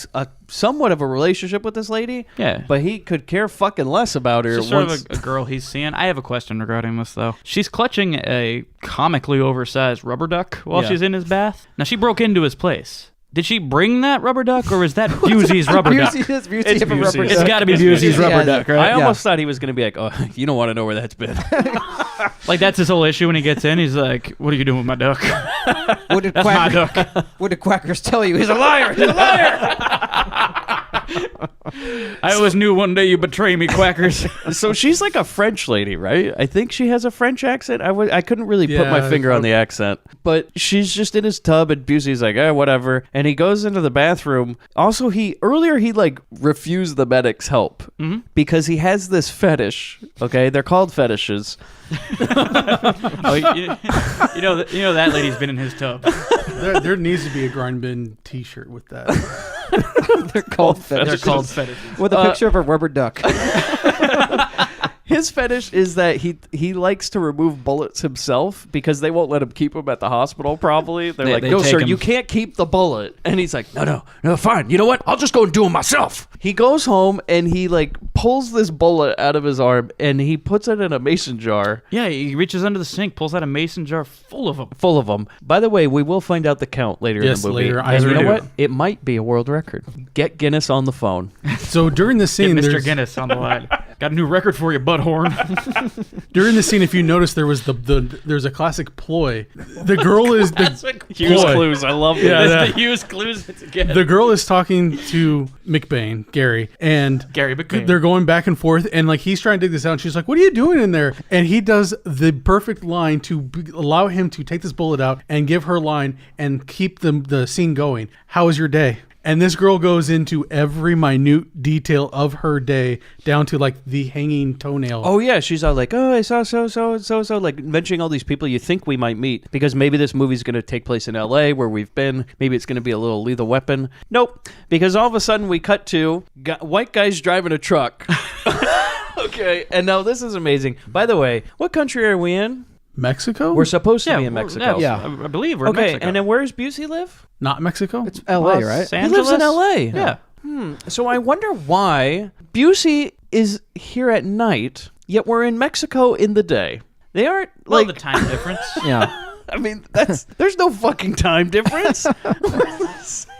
somewhat of a relationship with this lady. Yeah. But he could care fucking less about her. She's sort of a girl he's seeing. I have a question regarding this, though. She's clutching a comically oversized rubber duck while she's in his bath. Now, she broke into his place. Did she bring that rubber duck, or is that Busey's rubber duck? It's Busey's. It's got to be Busey's rubber duck, right? I almost thought he was going to be like, oh, you don't want to know where that's been. Like, that's his whole issue when he gets in. He's like, what are you doing with my duck? What did That's my duck. What did Quackers tell you? He's a liar. He's a liar. I always knew one day you betray me, Quackers. So she's like a French lady, right? I think she has a French accent. I couldn't really put my finger on the accent. But she's just in his tub, and Busey's like, whatever. And he goes into the bathroom. Also, earlier he like refused the medic's help because he has this fetish. Okay, they're called fetishes. Oh, you know that lady's been in his tub. There needs to be a Grindbin T-shirt with that. They're called fetishes. They're called fetishes. With a picture of a rubber duck. His fetish is that he likes to remove bullets himself because they won't let him keep them at the hospital. Probably they're like, they no, take sir, him. you can't keep the bullet. And he's like, no, fine. You know what? I'll just go and do them myself. He goes home and he like pulls this bullet out of his arm and he puts it in a mason jar. Yeah, he reaches under the sink, pulls out a mason jar full of them. Full of them. By the way, we will find out the count later Yes, in the movie. later. And you know do. what? It might be a world record. Get Guinness on the phone. So during the Get scene, Mr. there's, Guinness on the line. Got a new record for you, Butthorn. during the scene, if you notice, there was there's a classic ploy. The girl is the Hughes ploy. clues. I love Yeah, that. that- The Hughes clues it again. The girl is talking to McBain, Gary, and Gary McBain. they're going back and forth, and like he's trying to dig this out, and she's like, "What are you doing in there?" And he does the perfect line to allow him to take this bullet out and give her line and keep the scene going. How was your day? And this girl goes into every minute detail of her day, down to like the hanging toenail. Oh yeah, she's all like, "Oh, I saw so," like mentioning all these people you think we might meet because maybe this movie's going to take place in L.A. where we've been. Maybe it's going to be a little Lethal Weapon. Nope, because all of a sudden we cut to white guys driving a truck. Okay, and now this is amazing. By the way, what country are we in? Mexico? We're supposed to be in Mexico. Yeah. I believe we're in Okay, Mexico. and then where does Busey live? Not Mexico? It's L.A., right? Los He lives in Angeles? L.A. Yeah. So I wonder why Busey is here at night, yet we're in Mexico in the day. They aren't Well, like the time difference. Yeah. I mean, there's no fucking time difference.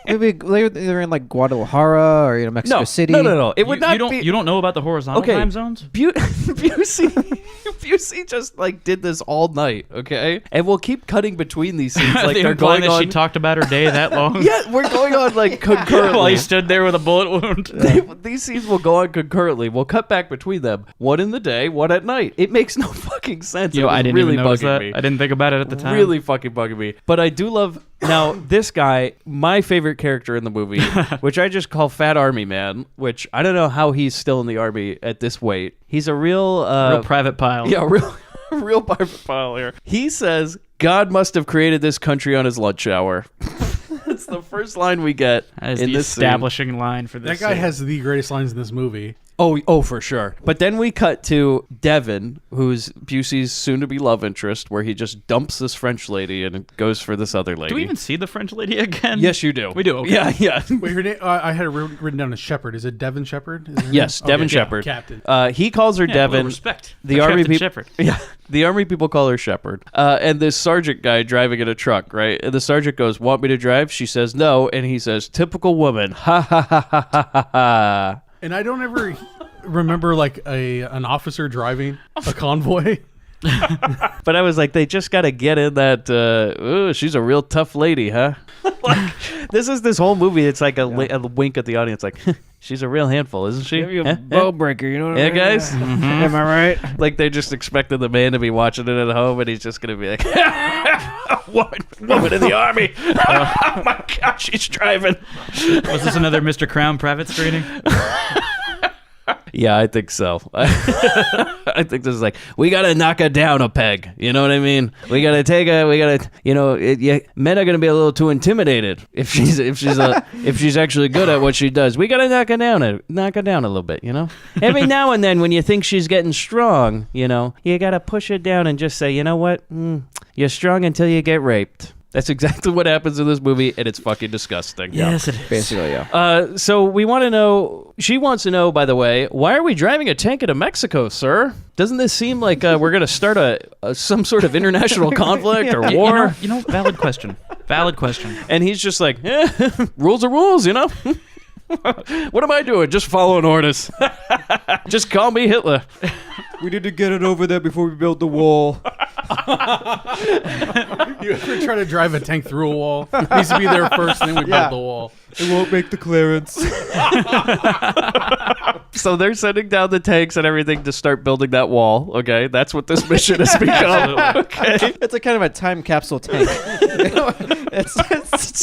Maybe they're in like Guadalajara or Mexico City. No. It would not you be. don't know about the horizontal Okay. time zones? Busey just like did this all night, okay? And we'll keep cutting between these scenes like They they're implying going that on. she talked about her day that long? Yeah, we're going on like concurrently. While he stood there with a bullet wound. These scenes will go on concurrently. We'll cut back between them. One in the day, one at night. It makes no fucking sense. You know, It was I didn't really even notice bugging that. me. I didn't think about it at the time. Really fucking bugging me. But I do love now this guy, my favorite character in the movie, which I just call Fat Army Man, which I don't know how he's still in the army at this weight. He's a real Real private pile. yeah, real private pile here. He says God must have created this country on his lunch hour. That's the first line we get That is in the this scene. establishing line for this That guy scene. has the greatest lines in this movie. Oh, for sure. But then we cut to Devin, who's Busey's soon-to-be love interest, where he just dumps this French lady and goes for this other lady. Do we even see the French lady again? Yes, you do. We do. Okay. Yeah. Wait, her name? I had it written down as Shepard. Is it Devin Shepard? Is her Yes, name? Devin Okay, Shepard. Captain. He calls her Yeah, a little Devin. respect. The For army Captain people. Shepard. Yeah, the army people call her Shepard. And this sergeant guy driving in a truck, right? And the sergeant goes, "Want me to drive?" She says no, and he says, "Typical woman." Ha ha ha ha ha ha ha. And I don't ever remember like an officer driving a convoy. But I was like, they just got to get in that. Ooh, she's a real tough lady, huh? Like, this whole movie. It's like a wink at the audience, like she's a real handful, isn't she? Ball breaker, you know what I mean? guys. Am I right? Like they just expected the man to be watching it at home, and he's just gonna be like, woman in the army. Oh my God, she's driving. Was this another Mr. Crown private screening? Yeah, I think so. I think this is like, we gotta knock her down a peg. You know what I mean? We gotta take her. We gotta, men are gonna be a little too intimidated if she's actually good at what she does. We gotta knock her down a little bit. Every now and then when you think she's getting strong, you gotta push her down and just say, you know what? You're strong until you get raped. That's exactly what happens in this movie, and it's fucking disgusting. Yes, it is. Basically, yeah. So we want to know, she wants to know, by the way, why are we driving a tank into Mexico, sir? Doesn't this seem like we're going to start some sort of international conflict or war? Valid question. Valid question. And he's just like, rules are rules, What am I doing? Just following orders. Just call me Hitler. We need to get it over there before we build the wall. You ever try to drive a tank through a wall? It needs to be there first, and then we build the wall. It won't make the clearance. So they're sending down the tanks and everything to start building that wall. Okay, that's what this mission has become. Okay, It's a kind of a time capsule tank. it's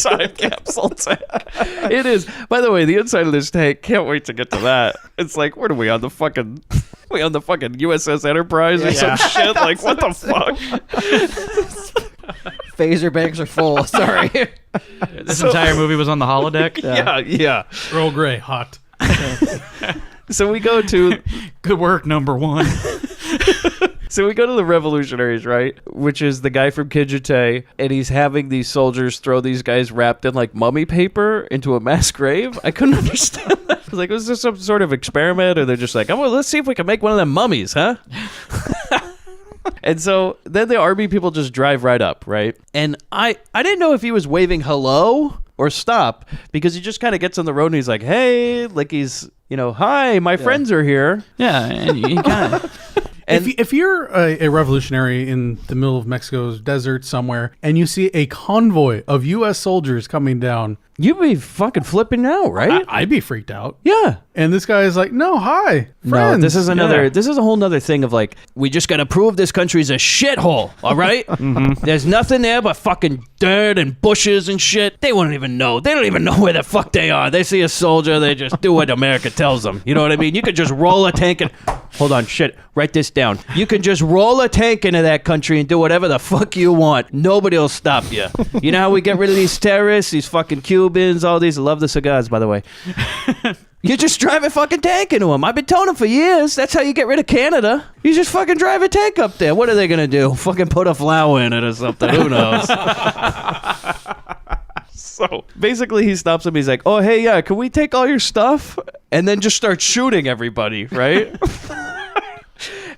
time capsule tank. It is. By the way, the inside of this tank, can't wait to get to that. It's like, what are we on the fucking? We on the fucking USS Enterprise or some shit? Like, what the fuck? Phaser banks are full. Sorry. This entire movie was on the holodeck. Yeah. Earl Grey, hot. So we go to Good work, number one. So we go to the Revolutionaries, right? Which is the guy from Kijite, and he's having these soldiers throw these guys wrapped in like mummy paper into a mass grave. I couldn't understand that. I was like, was this some sort of experiment? Or they're just like, oh, well, let's see if we can make one of them mummies, huh? And so then the army people just drive right up, right? And I didn't know if he was waving hello or stop, because he just kind of gets on the road and he's like, hey, like he's, hi, my friends are here. Yeah, and you kind of... If you're a revolutionary in the middle of Mexico's desert somewhere and you see a convoy of U.S. soldiers coming down, you'd be fucking flipping out, right? I'd be freaked out. Yeah. And this guy is like, no, hi, friends. No, this is this is a whole nother thing of like, we just got to prove this country's a shithole, all right? There's nothing there but fucking dirt and bushes and shit. They won't even know. They don't even know where the fuck they are. They see a soldier, they just do what America tells them. You know what I mean? You could just roll a tank and... Hold on, shit. Write this down. You can just roll a tank into that country and do whatever the fuck you want. Nobody will stop you. You know how we get rid of these terrorists, these fucking Cubans, all these? I love the cigars, by the way. You just drive a fucking tank into them. I've been telling them for years. That's how you get rid of Canada. You just fucking drive a tank up there. What are they going to do? Fucking put a flower in it or something. Who knows? So basically he stops him. He's like, oh, hey, yeah, can we take all your stuff? And then just start shooting everybody, right?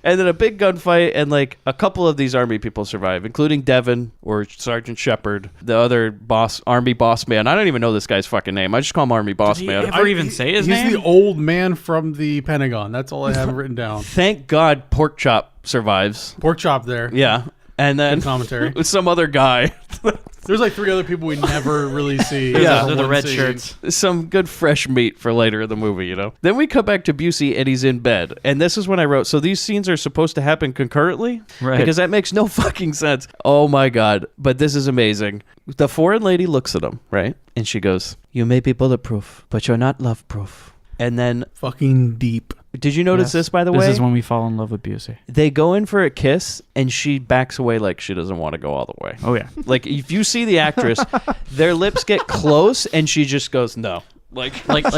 And then a big gunfight, and like a couple of these army people survive, including Devin or Sergeant Shepard, the other army boss man. I don't even know this guy's fucking name. I just call him Army Boss Man. Ever even say his name? He's the old man from the Pentagon. That's all I have written down. Thank God Pork Chop survives. Pork Chop there. Yeah. And then good commentary. Some other guy. There's like 3 other people we never really see. Yeah, they're the red shirts. Some good fresh meat for later in the movie, Then we come back to Busey and he's in bed. And this is when I wrote, so these scenes are supposed to happen concurrently? Right. Because that makes no fucking sense. Oh my God. But this is amazing. The foreign lady looks at him, right? And she goes, you may be bulletproof, but you're not love proof. And then... Fucking deep. Did you notice this, by the way? This is when we fall in love with Busey. They go in for a kiss, and she backs away like she doesn't want to go all the way. Oh, yeah. Like, if you see the actress, their lips get close, and she just goes, no. Like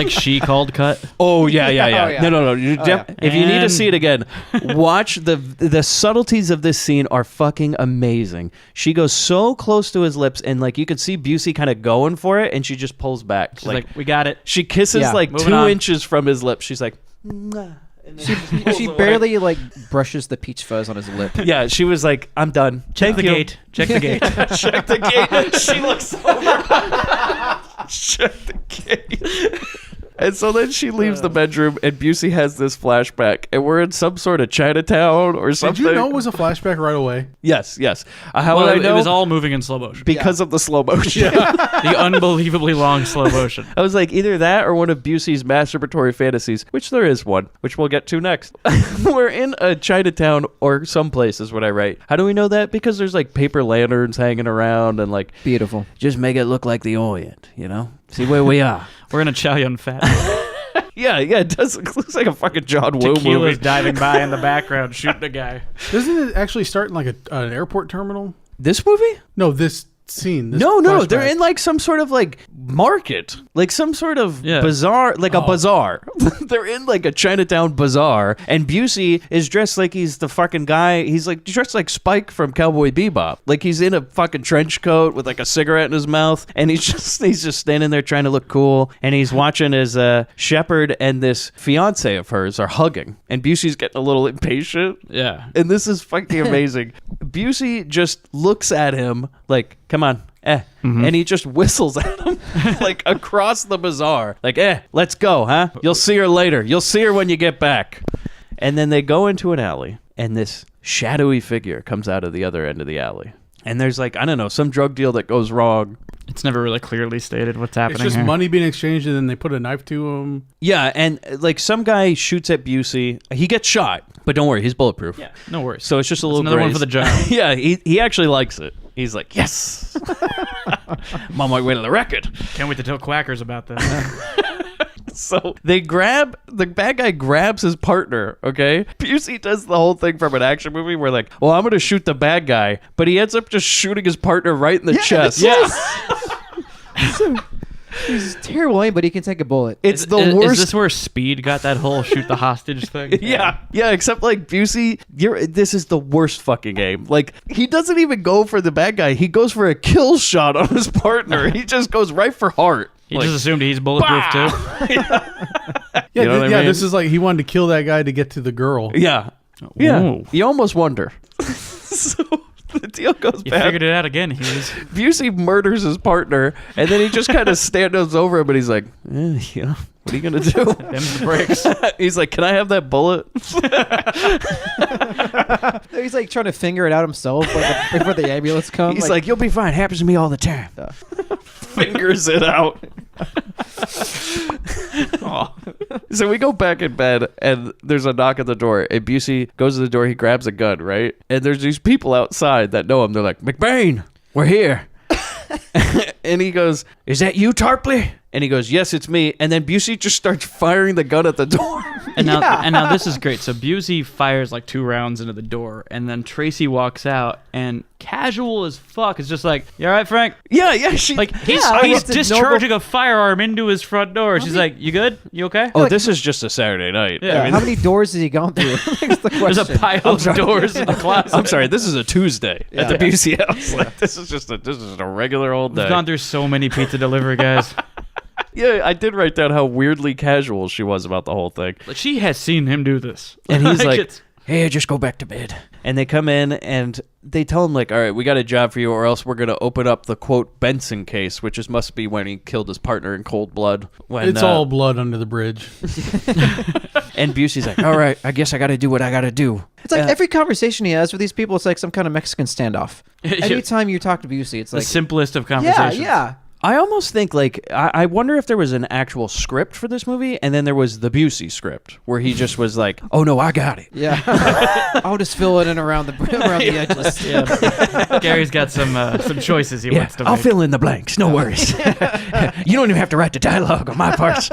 she called cut. Oh, yeah. Oh, yeah. No. If you need to And- see it again, watch the subtleties of this scene are fucking amazing. She goes so close to his lips, and like you can see Busey kind of going for it, and she just pulls back. She's like, we got it. She kisses like moving 2 on. inches from his lips. She's like, mwah. And then pulls She away. barely like brushes the peach fuzz on his lip. Yeah, she was like, I'm done. Check Thank the you. gate. Check the gate. Check the gate. She looks over. Check the gate. And so then she leaves the bedroom, and Busey has this flashback, and we're in some sort of Chinatown or something. Did you know it was a flashback right away? Yes. How Well, would I it know? was all moving in slow motion. Because of the slow motion. The unbelievably long slow motion. I was like, either that or one of Busey's masturbatory fantasies, which there is one, which we'll get to next. We're in a Chinatown or someplace is what I write. How do we know that? Because there's like paper lanterns hanging around and like... Beautiful. Just make it look like the Orient, See where we are. We're in a Chow Yun Fat. Yeah, it does. It looks like a fucking John Woo Tequila's movie. diving by in the background, shooting a guy. Doesn't it actually start in like an airport terminal? This movie? No, this scene. This No, flashback. they're in like some sort of like market, like some sort of Yeah. bazaar, like a bazaar. They're in like a Chinatown bazaar, and Busey is dressed like he's the fucking guy. He's like dressed like Spike from Cowboy Bebop. Like he's in a fucking trench coat with like a cigarette in his mouth, and he's just standing there trying to look cool, and he's watching as Shepard and this fiance of hers are hugging, and Busey's getting a little impatient. Yeah. And this is fucking amazing. Busey just looks at him like, come on, and he just whistles at him like across the bazaar. Like, let's go, huh? You'll see her later. You'll see her when you get back. And then they go into an alley, and this shadowy figure comes out of the other end of the alley. And there's like, I don't know, some drug deal that goes wrong. It's never really clearly stated what's happening It's just here. money being exchanged, and then they put a knife to him. Yeah, and like some guy shoots at Busey. He gets shot, but don't worry, he's bulletproof. Yeah, no worries. So it's just a little another one graze. for the job. Yeah, he actually likes it. He's like, yes. I'm on my way to the record. Can't wait to tell quackers about this. So the bad guy grabs his partner, okay? Busey does the whole thing from an action movie where like, well, I'm going to shoot the bad guy, but he ends up just shooting his partner right in the chest. He's terrible, but he can take a bullet. It's the worst. Is this where Speed got that whole shoot the hostage thing? Yeah, except like Busey, this is the worst fucking game. Like, he doesn't even go for the bad guy. He goes for a kill shot on his partner. He just goes right for heart. He just assumed he's bulletproof too. Yeah, You know what I mean? this is like he wanted to kill that guy to get to the girl. Yeah. Ooh. You almost wonder. So the deal goes You bad. figured it out again. He was Busey murders his partner, and then he just kind of stands over him, and he's like, what are you going to do? them's the breaks. He's like, can I have that bullet? He's like trying to finger it out himself before the ambulance comes. He's like, you'll be fine. Happens to me all the time. Fingers it out. So we go back in bed, and there's a knock at the door, and Busey goes to the door. He grabs a gun, right? And there's these people outside that know him. They're like, McBain, we're here. And he goes, is that you, Tarpley? And he goes, yes, it's me. And then Busey just starts firing the gun at the door. And now this is great. So Busey fires like 2 rounds into the door, and then Tracy walks out, and casual as fuck is just like, "You all right, Frank?" Yeah. He's it's a discharging a firearm into his front door. She's like, "You good? You okay?" Oh, this is just a Saturday night. Yeah. I mean, how many doors has he gone through? That's the There's a question. pile of doors in the closet. I'm sorry. This is a Tuesday at the Yeah. Busey house. Like, this is a regular old day. We've gone through so many pizza delivery guys. Yeah, I did write down how weirdly casual she was about the whole thing. But she has seen him do this. And he's like, it's- hey, just go back to bed. And they come in and they tell him, like, all right, we got a job for you, or else we're going to open up the, quote, Benson case, which must be when he killed his partner in cold blood. When, It's all blood under the bridge. And Busey's like, all right, I guess I got to do what I got to do. It's like every conversation he has with these people, it's like some kind of Mexican standoff. Anytime you talk to Busey, it's the like simplest of yeah, conversations. yeah. I almost think, like, I wonder if there was an actual script for this movie, and then there was the Busey script, where he just was like, oh, no, I got it. Yeah. I'll just fill it in around the edges. Yeah. Gary's got some choices he wants to make. I'll fill in the blanks. No worries. You don't even have to write the dialogue on my parts.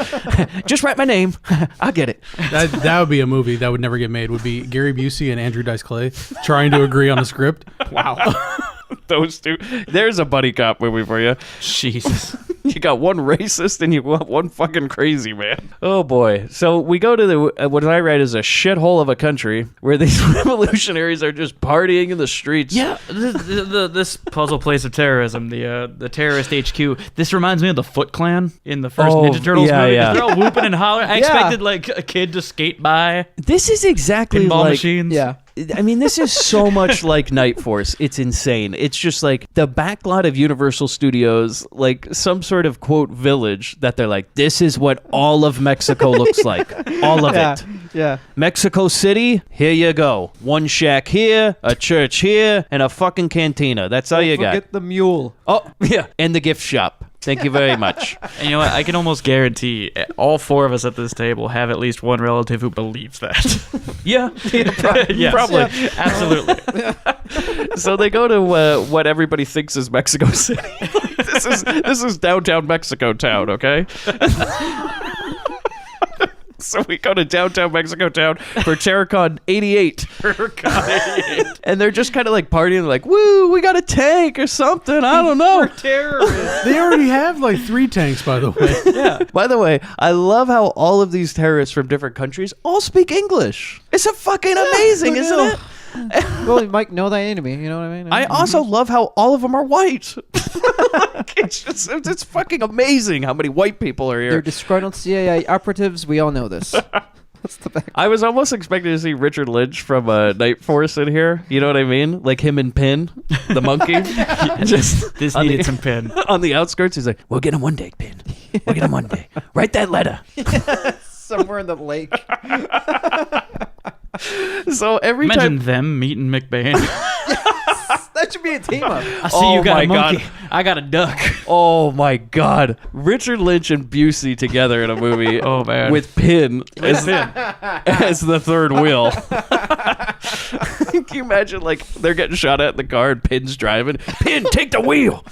Just write my name. I'll get it. That would be a movie that would never get made. Would be Gary Busey and Andrew Dice Clay trying to agree on a script. Wow. Those two. There's a buddy cop movie for you. Jesus. You got one racist and you got one fucking crazy man. Oh boy. So we go to the what I write is a shithole of a country where these revolutionaries are just partying in the streets. Yeah, this puzzle place of terrorism, the terrorist HQ. This reminds me of the Foot Clan in the first Ninja Turtles movie. yeah. They're all whooping and hollering. I expected like a kid to skate by. This is exactly Pinball like machines. Yeah. I mean, this is so much like Night Force. It's insane. It's just like the backlot of Universal Studios, like some sort of, quote, village that they're like, this is what all of Mexico looks like. All of it. Yeah. Mexico City, here you go. One shack here, a church here, and a fucking cantina. That's all you got. Forget the mule. Oh, yeah. And the gift shop. Thank you very much. And you know what? I can almost guarantee all 4 of us at this table have at least one relative who believes that. Yeah. Yes. Probably. Absolutely. So they go to what everybody thinks is Mexico City. This is downtown Mexico town, okay? So we go to downtown Mexico town for TerraCon 88. And they're just kind of like partying, like, woo, we got a tank or something. I don't know. We're terrorists. They already have like 3 tanks, by the way. Yeah. By the way, I love how all of these terrorists from different countries all speak English. It's a fucking amazing, isn't it? Well, you might know thy enemy. You know what I mean? I also love how all of them are white. It's fucking amazing how many white people are here. They're disgruntled CIA operatives. We all know this. That's the back. I was almost expecting to see Richard Lynch from Night Force in here. You know what I mean? Like him and Pin, the monkey. Just This on needed the- some pin. on the outskirts. He's like, "We'll get him one day, Pin. We'll get him one day. Write that letter." Somewhere in the lake. So every Imagine time. them meeting McBain. That should be a team up. I see Oh you got my a monkey. God. I got a duck. Oh my God, Richard Lynch and Busey together in a movie. Oh, man. with Pin as the third wheel. Can you imagine, like, they're getting shot at in the car and Pin's driving? Pin, take the wheel.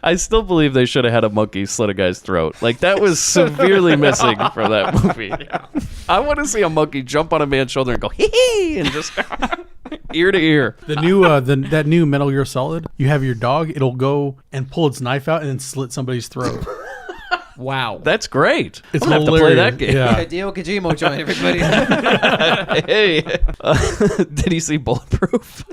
I still believe they should have had a monkey slit a guy's throat. Like, that was severely missing from that movie. I want to see a monkey jump on a man's shoulder and go, hee hee, and just ear to ear. The new that new Metal Gear Solid, you have your dog, it'll go and pull its knife out and then slit somebody's throat. Wow. That's great. It's I'm gonna have to play that game. Yeah. Hideo Kojima join everybody. Hey, did you see Bulletproof?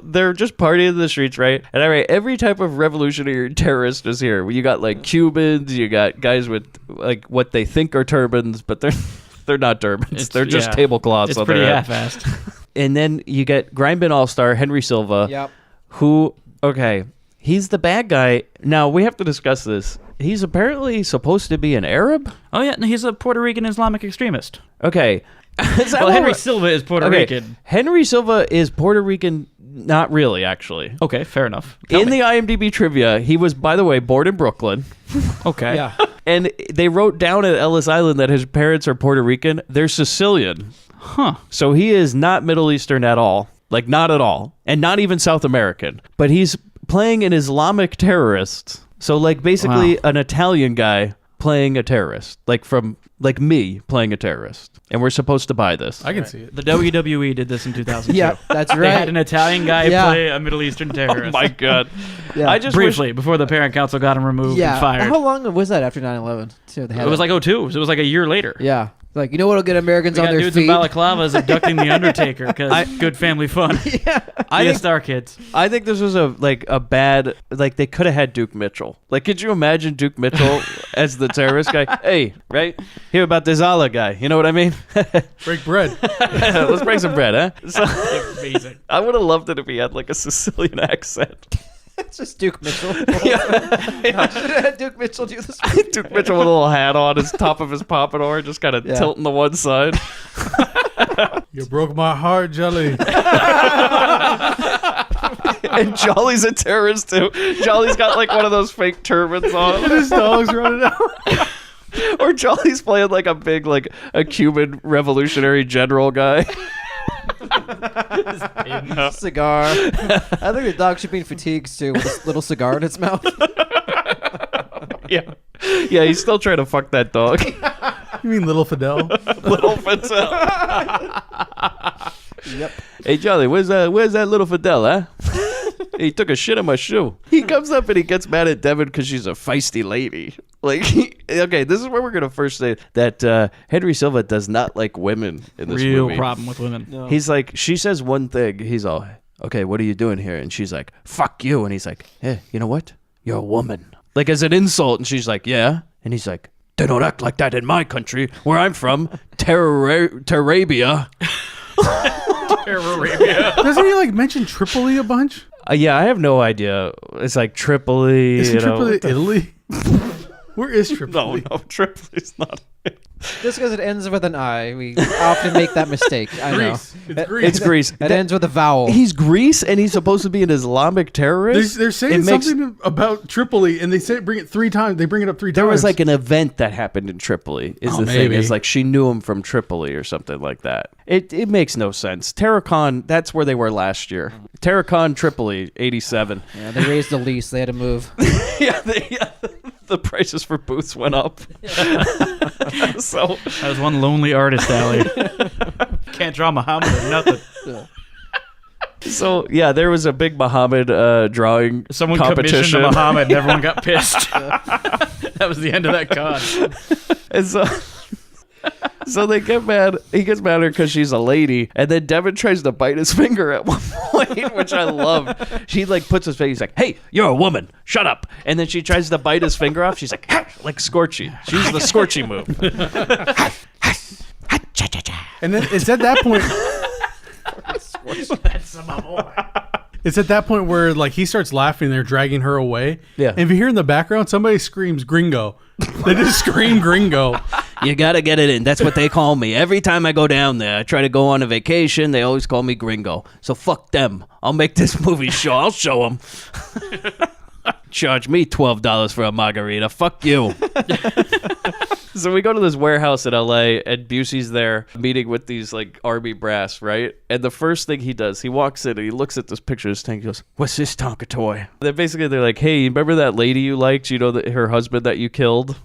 They're just partying in the streets, right? And every type of revolutionary terrorist is here. You got like Cubans, you got guys with like what they think are turbans, but they're not turbans. They're just tablecloths. It's on pretty their head. half-assed. And then you get Grindbin All-Star Henry Silva, Yep. who, okay, he's the bad guy. Now, we have to discuss this. He's apparently supposed to be an Arab? Oh, yeah. No, he's a Puerto Rican Islamic extremist. Okay. Well, Henry Silva is Puerto Rican. Henry Silva is Puerto Rican, not really, actually. Okay, fair enough. In the IMDb trivia, he was, by the way, born in Brooklyn. Okay. Yeah. And they wrote down at Ellis Island that his parents are Puerto Rican. They're Sicilian. Huh. So he is not Middle Eastern at all. Like, not at all. And not even South American. But he's playing an Islamic terrorist. So, like, basically an Italian guy playing a terrorist. Like me playing a terrorist. And we're supposed to buy this. I can see it. The WWE did this in 2002. Yeah, that's right. They had an Italian guy play a Middle Eastern terrorist. Oh, my God. Yeah. I just Briefly, before the parent council got him removed and fired. How long was that after 9/11? Too? It was like 2002. It was like a year later. Yeah. Like, you know what'll get Americans We on got their dudes feet? in balaclavas abducting the Undertaker because good family fun. I think- Star Kids. I think this was a bad, like, they could have had Duke Mitchell. Like, could you imagine Duke Mitchell as the terrorist guy? Hey, right? Hear about this Allah guy. You know what I mean? Break bread. Let's break some bread, huh? So, Amazing. I would have loved it if he had, like, a Sicilian accent. It's just Duke Mitchell. Yeah. Duke Mitchell do this. Duke Mitchell with a little hat on, his top of his pompadour, just kind of tilting to one side. You broke my heart, Jelly. And Jolly's a terrorist, too. Jolly's got, like, one of those fake turbans on. His dog's running out. Or Jolly's playing, like, a big, like, a Cuban revolutionary general guy. Cigar. I think the dog should be in fatigues too, with a little cigar in its mouth. Yeah. Yeah, he's still trying to fuck that dog. You mean Little Fidel? Little Fidel. Yep. Hey, Jolly, where's that little Fidel, huh? He took a shit on my shoe. He comes up and he gets mad at Devin because she's a feisty lady. Like, okay, this is where we're going to first say that Henry Silva does not like women in this movie. Real problem with women. No. He's like, she says one thing. He's all, okay, what are you doing here? And she's like, fuck you. And he's like, hey, you know what? You're a woman. Like, as an insult. And she's like, yeah. And he's like, they don't act like that in my country, where I'm from, Terrabia. Doesn't he like mention Tripoli a bunch? Yeah, I have no idea. It's like Tripoli. Isn't you know. Tripoli Italy? Where is Tripoli? No, Tripoli's not. Just because it ends with an I, we often make that mistake. I know. Greece. It's Greece. It's Greece. It ends with a vowel. He's Greece, and he's supposed to be an Islamic terrorist. They're saying something about Tripoli, and they say bring it 3 times. They bring it up 3 times. There was like an event that happened in Tripoli. Is the thing? maybe. It's like she knew him from Tripoli or something like that. It makes no sense. Terracon, that's where they were last year. Terracon, Tripoli, 87. Yeah, they raised the lease. They had to move. The prices for booths went up. So That was one lonely artist alley. Can't draw Muhammad or nothing. So yeah, there was a big Muhammad drawing Someone competition. commissioned a Muhammad and everyone got pissed. That was the end of that con. And so they get mad. He gets mad at her because she's a lady, and then Devin tries to bite his finger at one point, which I loved. She like puts his face. He's like, "Hey, you're a woman. Shut up!" And then she tries to bite his finger off. She's like Scorchy. She's the Scorchy move. And then it's at that point. It's at that point where like he starts laughing. They're dragging her away. Yeah. And if you hear in the background, somebody screams "Gringo." They just scream "Gringo." You gotta get it in. That's what they call me. Every time I go down there, I try to go on a vacation. They always call me Gringo. So fuck them. I'll make this movie show. I'll show them. Charge me $12 for a margarita. Fuck you. So we go to this warehouse in LA, and Busey's there meeting with these like army brass, right? And the first thing he does, he walks in and he looks at this picture of this tank. He goes, "What's this Tonka toy?" Then basically they're like, "Hey, remember that lady you liked? You know, her husband that you killed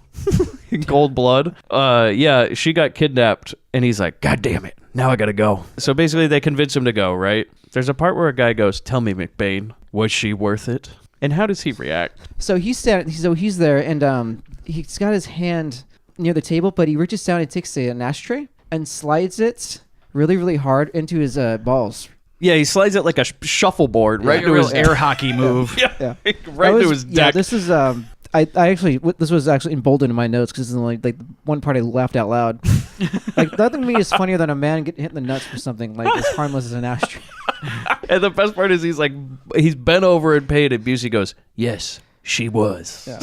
in cold blood? Yeah, she got kidnapped." And he's like, "God damn it, now I gotta go." So basically they convince him to go, right? There's a part where a guy goes, "Tell me, McBain, was she worth it?" And how does he react? So he's there, and he's got his hand near the table, but he reaches down and takes an ashtray and slides it really, really hard into his balls. Yeah, he slides it like a shuffleboard right Like a real air hockey move. Yeah. Right into his deck. Yeah, this is this was actually emboldened in my notes because it's like one part I laughed out loud. Like nothing to me is funnier than a man getting hit in the nuts for something like as harmless as an ashtray. And the best part is he's bent over in pain, and Busey goes, "Yes, she was." Yeah.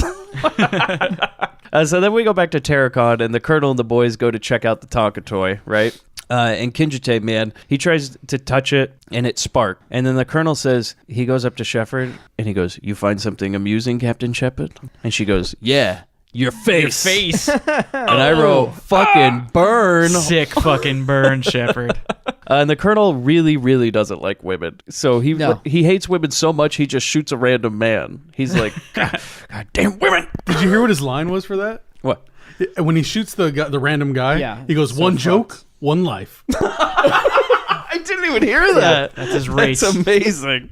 So then we go back to Terracon, and the Colonel and the boys go to check out the Tonka toy, right? And Kinjite, man, he tries to touch it, and it sparks. And then the Colonel says, he goes up to Shepard, and he goes, "You find something amusing, Captain Shepard?" And she goes, "Yeah, your face." Your face. And I wrote, "Fucking burn." Sick fucking burn, Shepard. And the Colonel really, really doesn't like women. So he hates women so much, he just shoots a random man. He's like, God damn women. Did you hear what his line was for that? What? When he shoots the random guy, Yeah, he goes, so "One fucked. joke, one life." I didn't even hear that. That's his race. That's amazing.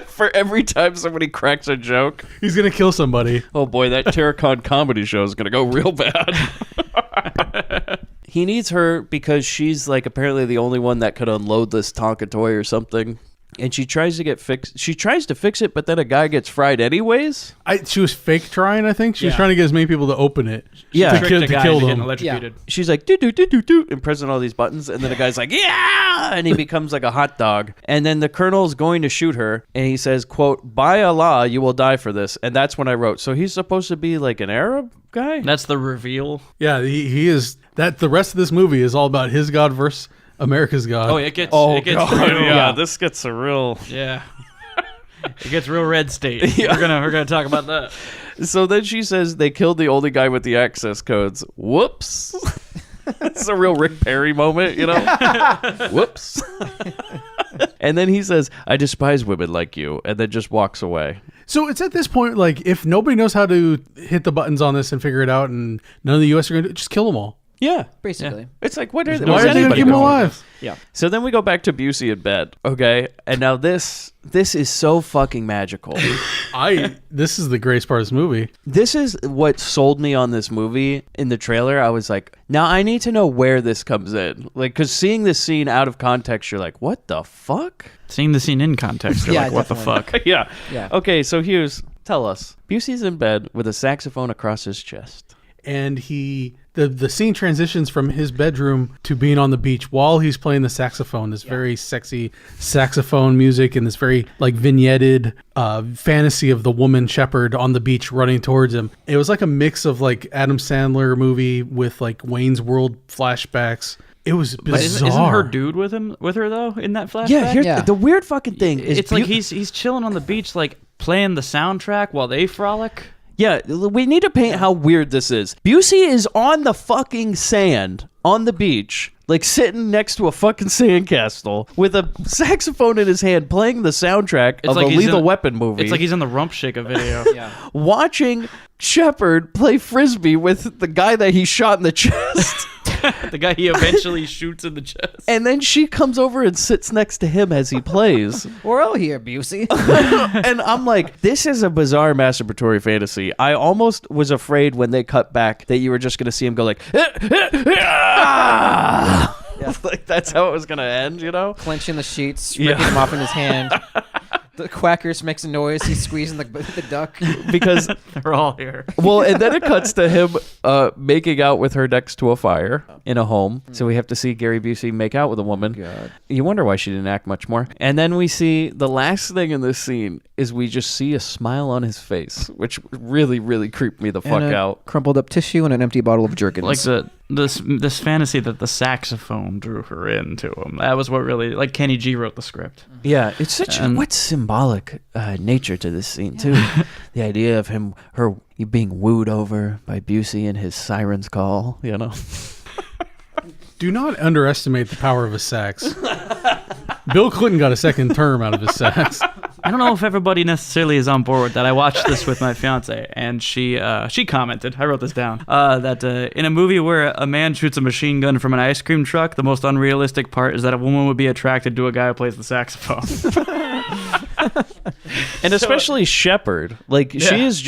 For every time somebody cracks a joke, He's gonna kill somebody. oh boy, that Terracon comedy show is going to go real bad. He needs her because she's like apparently the only one that could unload this Tonka toy or something. And she tries to fix it, but then a guy gets fried anyways. She was fake trying, I think. She was Yeah. trying to get as many people to open it. Yeah. To, Tricked kill, a to guy kill into them. getting electrocuted. She's like, do, do, do, do, do, and pressing all these buttons. And then the guy's like, yeah, and he becomes like a hot dog. And then the Colonel's going to shoot her. And he says, quote, "By Allah, you will die for this." And that's when I wrote, so he's supposed to be like an Arab guy? That's the reveal. Yeah, he is. That the rest of this movie is all about his God versus America's God. Oh, it gets God. real. Yeah, this gets a real... Yeah. It gets real red state. Yeah. We're gonna talk about that. So then she says they killed the only guy with the access codes. Whoops. It's a real Rick Perry moment, you know? Whoops. And then he says, "I despise women like you," and then just walks away. So it's at this point, like, if nobody knows how to hit the buttons on this and figure it out, and none of the U.S. are going to just kill them all. Yeah. Basically. It's like, what are Why are they going to keep them alive? Yeah. So then we go back to Busey in bed, okay? And now this is so fucking magical. This is the greatest part of this movie. This is what sold me on this movie in the trailer. I was like, now I need to know where this comes in. Like, because seeing this scene out of context, you're like, what the fuck? Seeing the scene in context, you're Yeah, like, what the definitely. fuck? Yeah. Yeah. Okay, so tell us. Busey's in bed with a saxophone across his chest. And the scene transitions from his bedroom to being on the beach while he's playing the saxophone. This very sexy saxophone music and this very like vignetted fantasy of the woman shepherd on the beach running towards him. It was like a mix of like Adam Sandler movie with like Wayne's World flashbacks. It was bizarre. But isn't her dude with her though in that flashback? Yeah, here's Yeah. the weird fucking thing is It's like he's chilling on the beach, like playing the soundtrack while they frolic. Yeah, we need to paint how weird this is. Busey is on the fucking sand on the beach, like sitting next to a fucking sandcastle with a saxophone in his hand playing the soundtrack of a Lethal Weapon movie. It's like he's in the Rump Shaker video. Yeah. watching Shepard play frisbee with the guy that he shot in the chest. The guy he eventually shoots in the chest. And then she comes over and sits next to him as he plays. We're all here, Busey. And I'm like, this is a bizarre masturbatory fantasy. I almost was afraid when they cut back that you were just going to see him go like, like that's how it was going to end, you know? Clenching the sheets, Yeah. ripping them off in his hand. The quackers makes a noise. He's squeezing the duck. Because They're all here. well, and then it cuts to him making out with her next to a fire in a home. So we have to see Gary Busey make out with a woman. God. You wonder why she didn't act much more. And then we see the last thing in this scene is we just see a smile on his face, which really, really creeped me the fuck And a out. crumpled up tissue and an empty bottle of Jergens. Like this fantasy that the saxophone drew her into him. That was what really, like, Kenny G wrote the script. Yeah, it's such And- what symbolic nature to this scene too. the idea of her being wooed over by Busey and his siren's call, you know. Do not underestimate the power of a sax. Bill Clinton got a second term out of his sax. I don't know if everybody necessarily is on board with that. I watched this with my fiance, and she commented, I wrote this down, that in a movie where a man shoots a machine gun from an ice cream truck, the most unrealistic part is that a woman would be attracted to a guy who plays the saxophone. And especially Shepard. Like, she is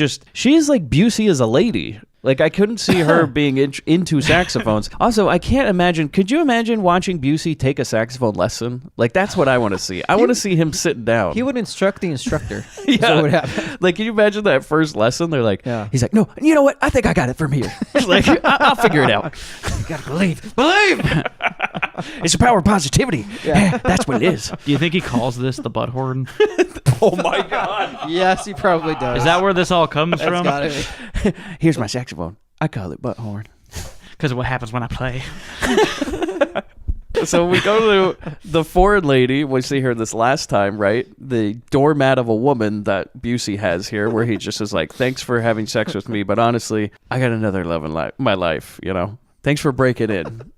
like Busey as a lady. Like, I couldn't see her being into saxophones. Also, I can't imagine. Could you imagine watching Busey take a saxophone lesson? Like, that's what I want to see. I want to see him sitting down. He would instruct the instructor. Yeah. That's what would happen. Like, can you imagine that first lesson? They're like, Yeah. he's like, no, you know what? I think I got it from here. Like, I'll figure it out. You gotta believe. It's the power of positivity. Yeah. That's what it is. Do you think he calls this the Butthorn? Oh, my God. Yes, he probably does. Is that where this all comes That's from? gotta be. Here's my saxophone. I call it Butthorn. Because of what happens when I play. So we go to the foreign lady. We see her this last time, right? The doormat of a woman that Busey has here, where he just is like, thanks for having sex with me, but honestly, I got another love in my life, you know? Thanks for breaking in.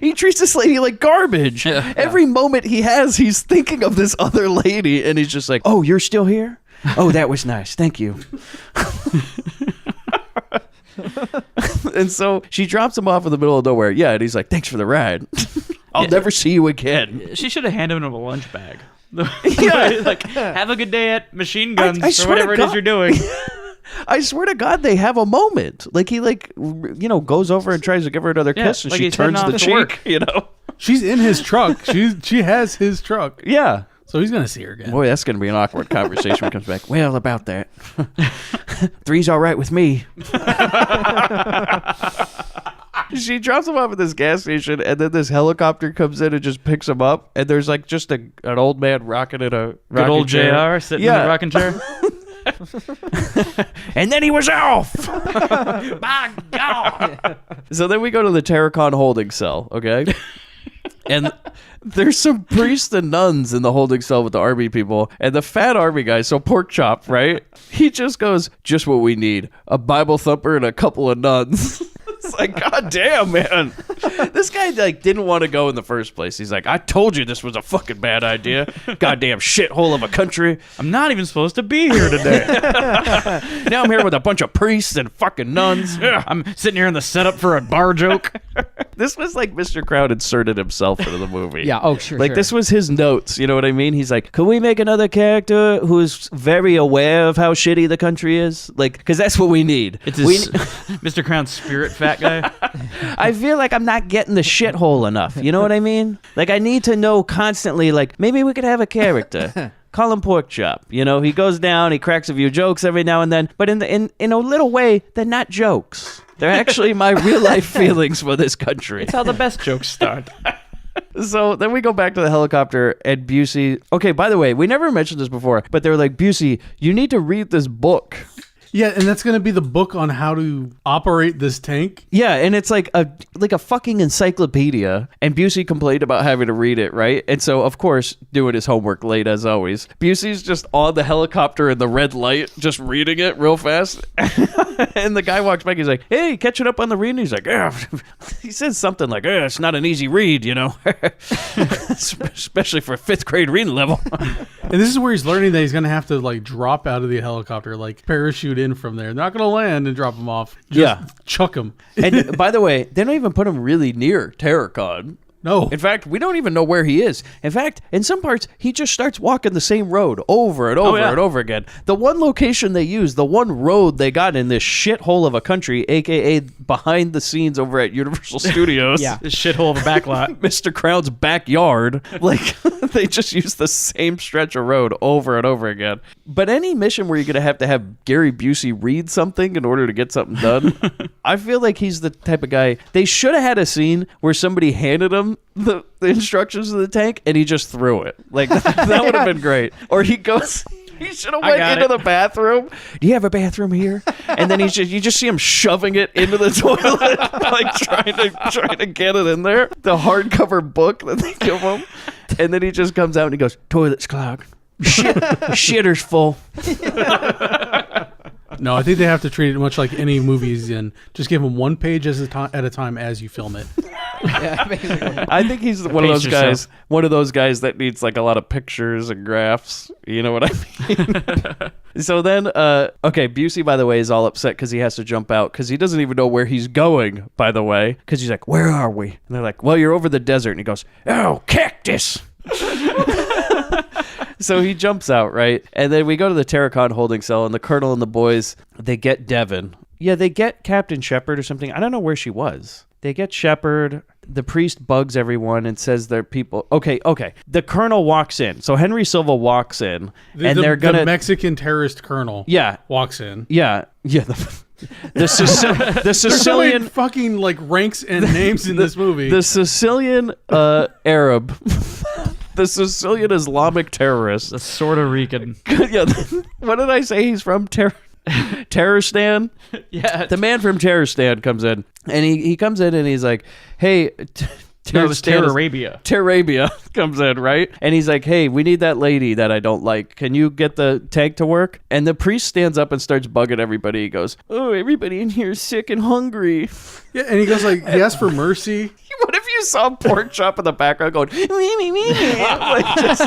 He treats this lady like garbage. Yeah. Every moment he has, he's thinking of this other lady, and he's just like, oh, you're still here? Oh, that was nice. Thank you. And so she drops him off in the middle of nowhere. Yeah, and he's like, thanks for the ride. I'll never see you again. She should have handed him a lunch bag. Yeah. Like, have a good day at Machine Guns I or swear whatever to it is you're doing. I swear to God, they have a moment. Like, he, like, you know, goes over and tries to give her another kiss, and like she he's heading turns the off to cheek, work. you know? She's in his truck. She has his truck. Yeah. So he's going to see her again. Boy, that's going to be an awkward conversation when he comes back. Well, about that. 3's all right with me. She drops him off at this gas station, and then this helicopter comes in and just picks him up, and there's, like, just an old man rocking in a Good rocking old chair. JR sitting in the rocking chair. And then he was off. My God. So then we go to the Terracon holding cell, okay? And there's some priests and nuns in the holding cell with the army people. And the fat army guy, so Pork Chop, right? He just goes, just what we need. A Bible thumper and a couple of nuns. It's like, God damn, man. This guy, like, didn't want to go in the first place. He's like, I told you this was a fucking bad idea. Goddamn shithole of a country. I'm not even supposed to be here today. Now I'm here with a bunch of priests and fucking nuns. I'm sitting here in the setup for a bar joke. This was like Mr. Crowd inserted himself into the movie. Yeah, oh, sure, Like, sure. this was his notes, you know what I mean? He's like, can we make another character who's very aware of how shitty the country is? Like, because that's what we need. It's his, Mr. Crown's spirit fat guy. I feel like I'm not getting the shithole enough. You know what I mean? Like, I need to know constantly, like, maybe we could have a character. Call him Pork Chop. You know, he goes down, he cracks a few jokes every now and then, but in a little way, they're not jokes. They're actually my real life feelings for this country. It's how the best jokes start. So then we go back to the helicopter, and Busey. Okay, by the way, we never mentioned this before, but they were like, Busey, you need to read this book. Yeah, and that's going to be the book on how to operate this tank. Yeah, and it's like a fucking encyclopedia, and Busey complained about having to read it, right? And so, of course, doing his homework late as always, Busey's just on the helicopter in the red light, just reading it real fast. And the guy walks back, he's like, hey, catching up on the reading? He's like, yeah. He says something like, it's not an easy read, you know? Especially for a 5th grade reading level. And this is where he's learning that he's going to have to, like, drop out of the helicopter, like, parachute in from there. They're not going to land and drop him off. Just chuck him. And by the way, they don't even put him really near Terracon. No. In fact, we don't even know where he is. In fact, in some parts, he just starts walking the same road over and over and over again. The one location they use, the one road they got in this shithole of a country, a.k.a. behind the scenes over at Universal Studios. Yeah. This shithole of a backlot. Mr. Crown's backyard. Like, they just use the same stretch of road over and over again. But any mission where you're going to have Gary Busey read something in order to get something done, I feel like he's the type of guy. They should have had a scene where somebody handed him the instructions of the tank and he just threw it. Like, that would have been great. Or he goes... He should have went into the bathroom. Do you have a bathroom here? And then you just see him shoving it into the toilet, like trying to get it in there. The hardcover book that they give him. And then he just comes out and he goes, toilet's clogged. Shitter's full. No, I think they have to treat it much like any movie he's in. Just give him one page at a time as you film it. Yeah, basically. I think he's one of those guys. One of those guys that needs like a lot of pictures and graphs. You know what I mean? So then, okay, Busey, by the way, is all upset because he has to jump out because he doesn't even know where he's going. By the way, because he's like, "Where are we?" And they're like, "Well, you're over the desert." And he goes, "Oh, cactus." So he jumps out, right? And then we go to the Terracon holding cell, and the Colonel and the boys, they get Devin. Yeah, they get Captain Shepard or something. I don't know where she was. They get Shepard. The priest bugs everyone and says they're people. Okay. The Colonel walks in. So Henry Silva walks in, and they're going to... The Mexican terrorist colonel walks in. Yeah. The Sicilian... There's so many fucking like ranks and names in this movie. The Sicilian Arab... The Sicilian Islamic terrorist. The Puerto Rican. Yeah, what did I say? He's from Terroristan? Yeah. The man from Terroristan comes in. And he comes in and he's like, hey... Terrorabia. Terrorabia comes in, right? And he's like, hey, we need that lady that I don't like. Can you get the tank to work? And the priest stands up and starts bugging everybody. He goes, oh, everybody in here is sick and hungry. Yeah, and he goes like, he asks for mercy. What if you saw Pork Chop in the background going, like just...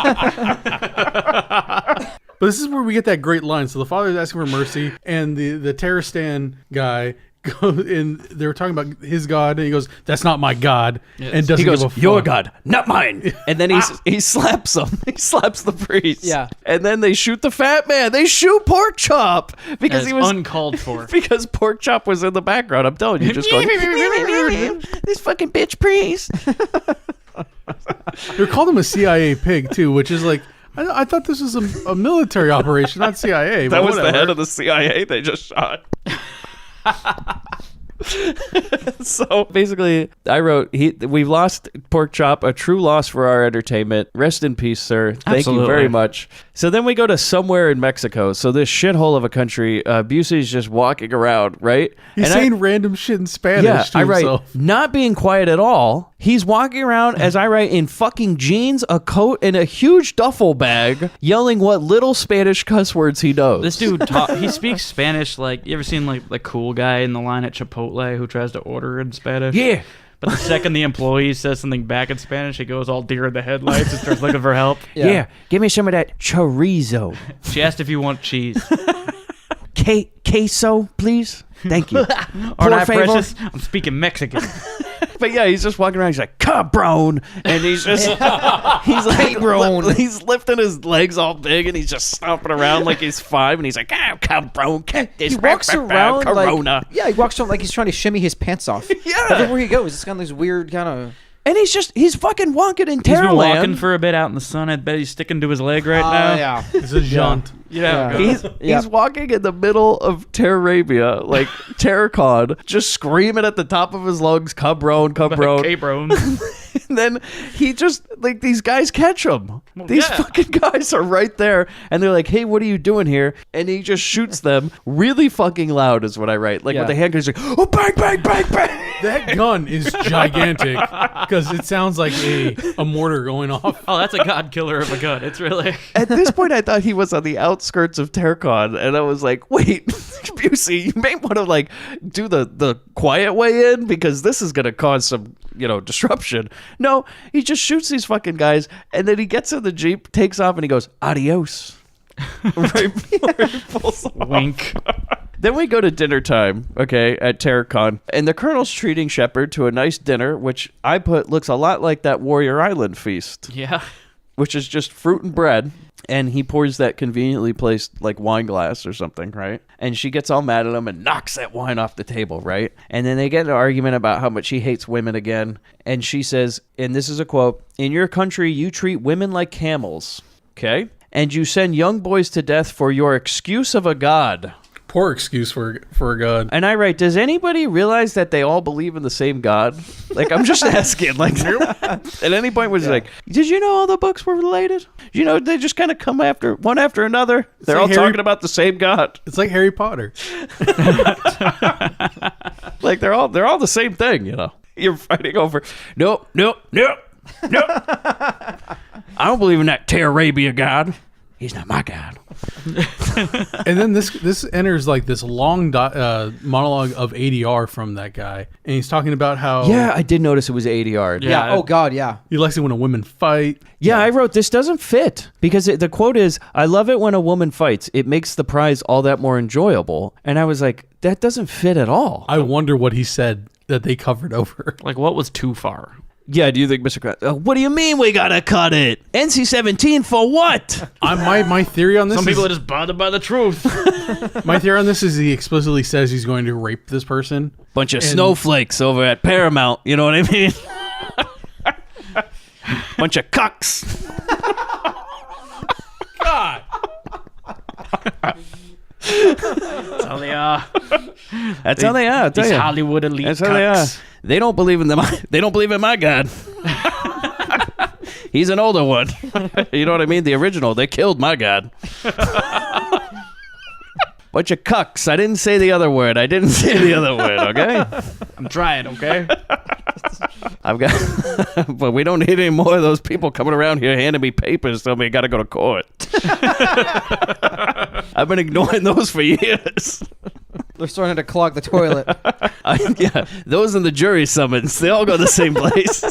But this is where we get that great line. So the father is asking for mercy, and the Terroristan guy goes in. They were talking about his God, and he goes, "That's not my God," and doesn't give a fuck. "Your God, not mine." And then he slaps him. He slaps the priest. Yeah. And then they shoot the fat man. They shoot Pork Chop because he was uncalled for. Because Pork Chop was in the background. I'm telling you, just going, this fucking bitch priest. They called him a CIA pig too, which is like. I thought this was a military operation, not CIA. That was the head of the CIA they just shot. So basically, I wrote, we've lost Pork Chop, a true loss for our entertainment. Rest in peace, sir. Thank you very much. So then we go to somewhere in Mexico. So this shithole of a country, Busey's just walking around, right? He's saying random shit in Spanish to himself. Not being quiet at all. He's walking around, as I write, in fucking jeans, a coat, and a huge duffel bag, yelling what little Spanish cuss words he knows. This dude, he speaks Spanish like, you ever seen like the cool guy in the line at Chipotle who tries to order in Spanish? Yeah. But the second the employee says something back in Spanish, he goes all deer in the headlights and starts looking for help. Yeah. Give me some of that chorizo. She asked if you want cheese. Queso, please. Thank you. Aren't I precious? I'm speaking Mexican. But yeah, he's just walking around. He's like, cabron. And he's just, he's like, he's lifting his legs all big and he's just stomping around like he's 5. And he's like, cabron, he walks around Corona. Like, he walks around like he's trying to shimmy his pants off. Yeah. Everywhere he goes, it's kind of this weird kind of... And he's fucking walking in Terrorland. He's been walking for a bit out in the sun. I bet he's sticking to his leg right now. Yeah. It's a jaunt. He's walking in the middle of Terrorabia, like Terracon, just screaming at the top of his lungs, cabron. And then he just, like, these guys catch him. These fucking guys are right there. And they're like, hey, what are you doing here? And he just shoots them really fucking loud is what I write. Like with the handgun, he's like, oh, bang, bang, bang, bang. That gun is gigantic because it sounds like a mortar going off. Oh, that's a god killer of a gun. It's really... At this point, I thought he was on the outskirts of Terracon. And I was like, wait, Busey, you may want to, like, do the quiet way in because this is going to cause some, disruption. No, he just shoots these fucking guys, and then he gets in the Jeep, takes off, and he goes, adios. Right before he pulls off. Wink. Then we go to dinner time, okay, at Terracon, and the Colonel's treating Shepard to a nice dinner, which I put looks a lot like that Warrior Island feast. Yeah. Which is just fruit and bread, and he pours that conveniently placed, like, wine glass or something, right? And she gets all mad at him and knocks that wine off the table, right? And then they get in an argument about how much he hates women again, and she says, and this is a quote, in your country, you treat women like camels, okay? And you send young boys to death for your excuse of a god. Poor excuse for a god. And I write, does anybody realize that they all believe in the same god? Like, I'm just asking. Like, at any point was like, did you know all the books were related? They just kind of come after one after another. They're all talking about the same god. It's like Harry Potter. Like they're all the same thing. You're fighting over. Nope. I don't believe in that Terrorabia god. He's not my God. And then this enters like this long monologue of ADR from that guy, and he's talking about how Yeah, I did notice it was ADR. Yeah. Oh God. Yeah. he likes it when a women fight. Yeah, I wrote this doesn't fit because the quote is, "I love it when a woman fights. It makes the prize all that more enjoyable." And I was like, that doesn't fit at all. I wonder what he said that they covered over. Like, what was too far? Yeah, do you think Mr. What do you mean we gotta cut it? NC-17 for what? My theory on this Some is, people are just bothered by the truth. my theory on this is he explicitly says he's going to rape this person. Bunch of snowflakes over at Paramount, you know what I mean? Bunch of cucks. God. That's how they are. That's how they are. I'll tell These you. Hollywood elite That's how they are. cucks. They don't believe in them. They don't believe in my God. He's an older one. You know what I mean? The original. They killed my God. Bunch of cucks. I didn't say the other word. Okay? I'm trying, okay? I've got, but we don't need any more of those people coming around here handing me papers telling me I got to go to court. I've been ignoring those for years. They're starting to clog the toilet. Yeah, those and the jury summons, they all go to the same place.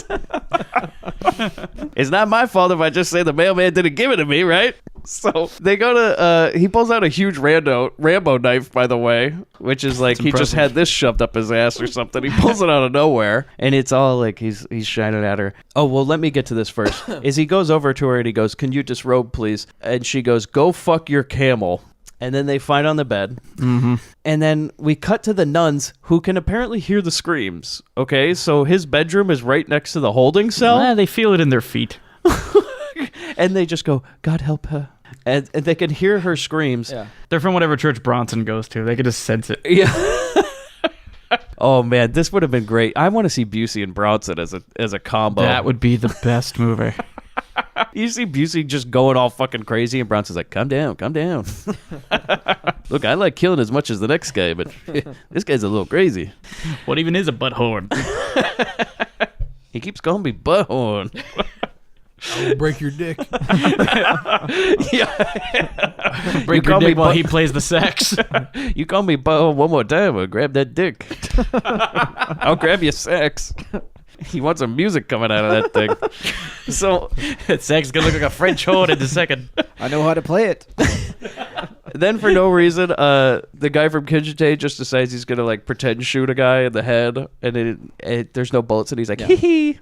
It's not my fault if I just say the mailman didn't give it to me, right? So they go to, he pulls out a huge Rambo knife, by the way, which is like he just had this shoved up his ass or something. He pulls it out of nowhere, and it's all like he's shining at her. Oh, well, let me get to this first. Is he goes over to her and he goes, "Can you disrobe, please?" And she goes, "Go fuck your camel." And then they fight on the bed. Mm-hmm. And then we cut to the nuns who can apparently hear the screams. Okay, so his bedroom is right next to the holding cell. They feel it in their feet. And they just go, "God help her." And they can hear her screams. Yeah. They're from whatever church Bronson goes to. They could just sense it. Yeah. Oh, man, this would have been great. I want to see Busey and Bronson as a combo. That would be the best movie. You see Busey just going all fucking crazy, and Bronson's like, calm down. Look, I like killing as much as the next guy, but this guy's a little crazy. What even is a butthorn? He keeps calling me Butthorn. I will break your dick. Yeah. Break your dick while he plays the sax. You call me Butthorn one more time, I'll grab that dick. I'll grab your sax. He wants some music coming out of that thing. So that sax is going to look like a French horn in a second. I know how to play it. Then for no reason, the guy from Kinjite just decides he's going to like pretend shoot a guy in the head, and there's no bullets, and he's like, hee hee.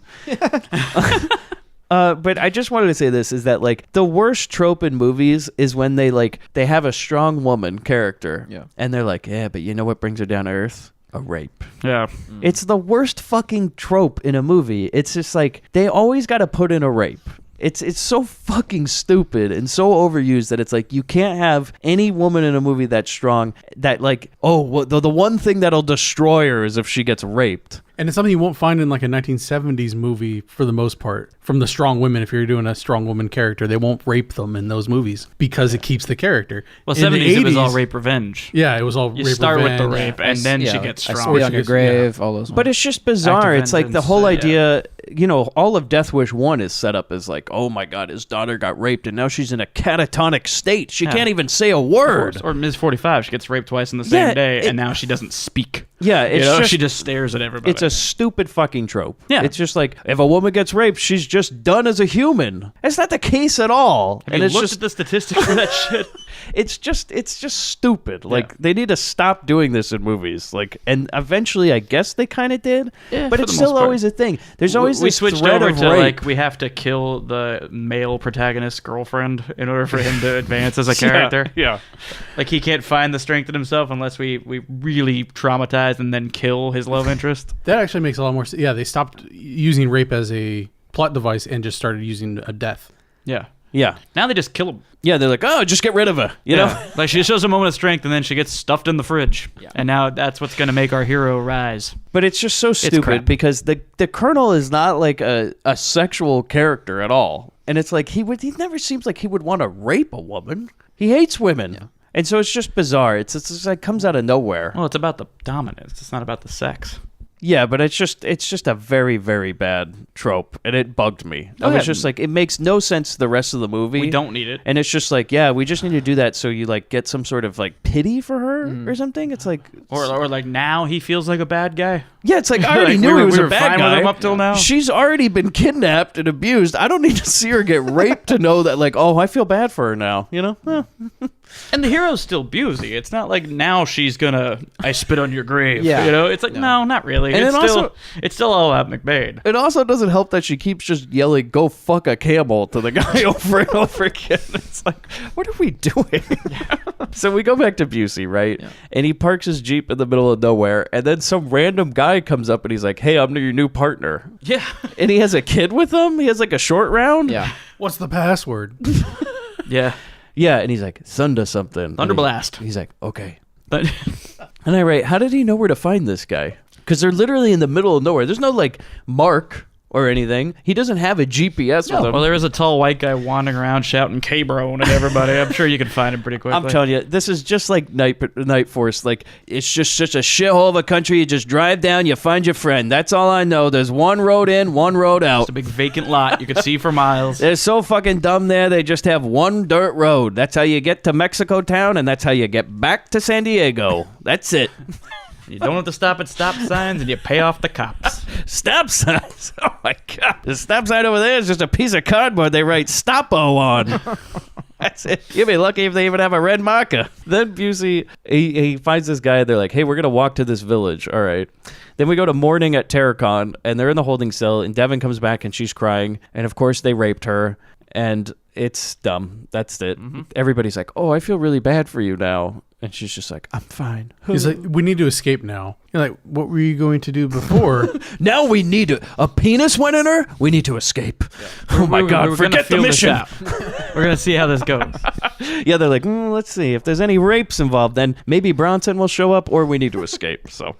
But I just wanted to say this, is that like the worst trope in movies is when they have a strong woman character, and they're like, yeah, but you know what brings her down to earth? A rape. Yeah. It's the worst fucking trope in a movie. It's just like they always got to put in a rape. It's so fucking stupid and so overused that it's like you can't have any woman in a movie that's strong that like, oh, well, the one thing that'll destroy her is if she gets raped. And it's something you won't find in like a 1970s movie for the most part. From the strong women, if you're doing a strong woman character, they won't rape them in those movies because it keeps the character. Well, in 70s, the 80s, it was all rape revenge. Yeah, it was all You rape start revenge. with the rape, and then she gets strong. I Swear on Your Grave, all those ones. But it's just bizarre. Act of It's like the Vengeance, whole yeah. idea, you know, all of Death Wish 1 is set up as like, oh my God, his daughter got raped and now she's in a catatonic state. She can't even say a word. Or Ms. 45, she gets raped twice in the same day, and now she doesn't speak. Yeah, it's she just stares at everybody. It's a stupid fucking trope. Yeah. It's just like, if a woman gets raped, she's just done as a human. It's not the case at all. Have you looked at the statistics for that shit? It's just stupid. Like, they need to stop doing this in movies. Like, and eventually, I guess they kind of did. Yeah, but for it's the still most part. always a thing. There's always we this switched thread over of to rape. like we have to kill the male protagonist's girlfriend in order for him to advance as a character. Yeah. Like he can't find the strength in himself unless we really traumatize and then kill his love interest. That actually makes a lot more sense. Yeah, they stopped using rape as a plot device and just started using a death. Yeah. Yeah. Now they just kill him. Yeah, they're like, oh, just get rid of her. You know? Like she shows a moment of strength and then she gets stuffed in the fridge. Yeah. And now that's what's going to make our hero rise. But it's just so crap. stupid because the Colonel is not like a sexual character at all. And it's like he never seems like he would want to rape a woman. He hates women. Yeah. And so it's just bizarre. It's just like comes out of nowhere. Well, it's about the dominance. It's not about the sex. Yeah, but it's just a very, very bad trope, and it bugged me. I was just like, it makes no sense to the rest of the movie. We don't need it. And it's just like, yeah, we just need to do that so you like get some sort of like pity for her or something. It's like, Or like now he feels like a bad guy. yeah, it's like I already Like, knew we he was were a bad fine with guy him up till now. She's already been kidnapped and abused. I don't need to see her get raped to know that like, oh, I feel bad for her now. You know. And the hero's still Busey. It's not like now she's gonna I spit on your grave. Yeah. You know, it's like no, not really. And It's still all about McBain. It also doesn't help that she keeps just yelling, "Go fuck a camel" to the guy over and over again. It's like, what are we doing? So we go back to Busey, right? Yeah. And he parks his Jeep in the middle of nowhere, and then some random guy comes up and he's like, "Hey, I'm your new partner." Yeah. And he has a kid with him. He has like a short round. Yeah. What's the password? Yeah. Yeah, and he's like, Thunder something. Thunder Blast. He's like, okay. But And I write, how did he know where to find this guy? Because they're literally in the middle of nowhere. There's no like mark or anything. He doesn't have a GPS with him. well, there is a tall white guy wandering around shouting K-Bro at everybody. I'm sure you can find him pretty quickly. I'm telling you, this is just like Night Force. Like, it's just such a shithole of a country. You just drive down, you find your friend. That's all I know. There's one road in, one road out. It's a big vacant lot you can see for miles. They're so fucking dumb there. They just have one dirt road. That's how you get to Mexico town, and that's how you get back to San Diego. That's it. You don't have to stop at stop signs, and you pay off the cops. Stop signs. Oh my god. The stop sign over there is just a piece of cardboard they write Stop-O on. That's it. You'll be lucky if they even have a red marker. Then Busey, he finds this guy. They're like, hey, we're going to walk to this village. All right. Then we go to morning at Terracon, and they're in the holding cell, and Devin comes back, and she's crying. And, of course, they raped her, and it's dumb. That's it. Mm-hmm. Everybody's like, oh, I feel really bad for you now. And she's just like, I'm fine. He's like, we need to escape now. You're like, what were you going to do before? Now we need to. A penis went in her. We need to escape. Yeah. Oh my God! Forget the mission. We're gonna see how this goes. Yeah, they're like, let's see if there's any rapes involved. Then maybe Bronson will show up, or we need to escape. So.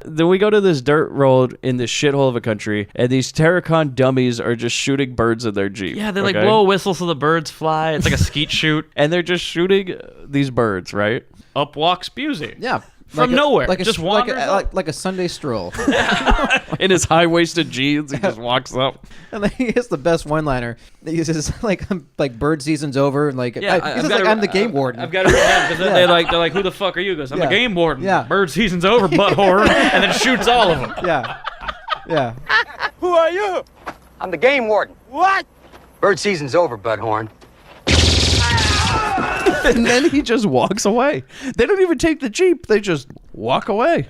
Then we go to this dirt road in this shithole of a country, and these Terracon dummies are just shooting birds in their Jeep. Yeah, they like blow a whistle so the birds fly. It's like a skeet shoot. And they're just shooting these birds, right? Up walks Busey. Yeah. From nowhere. Just wanders like a Sunday stroll. In his high-waisted jeans, he just walks up. And then he has the best one-liner. He says, like bird season's over. And like, I'm the game warden. I've got it down because they're like, who the fuck are you? He goes, I'm the game warden. Yeah. Bird season's over, Butthorn. And then shoots all of them. Yeah. Yeah. Who are you? I'm the game warden. What? Bird season's over, Butthorn. And then he just walks away. They don't even take the Jeep. They just walk away.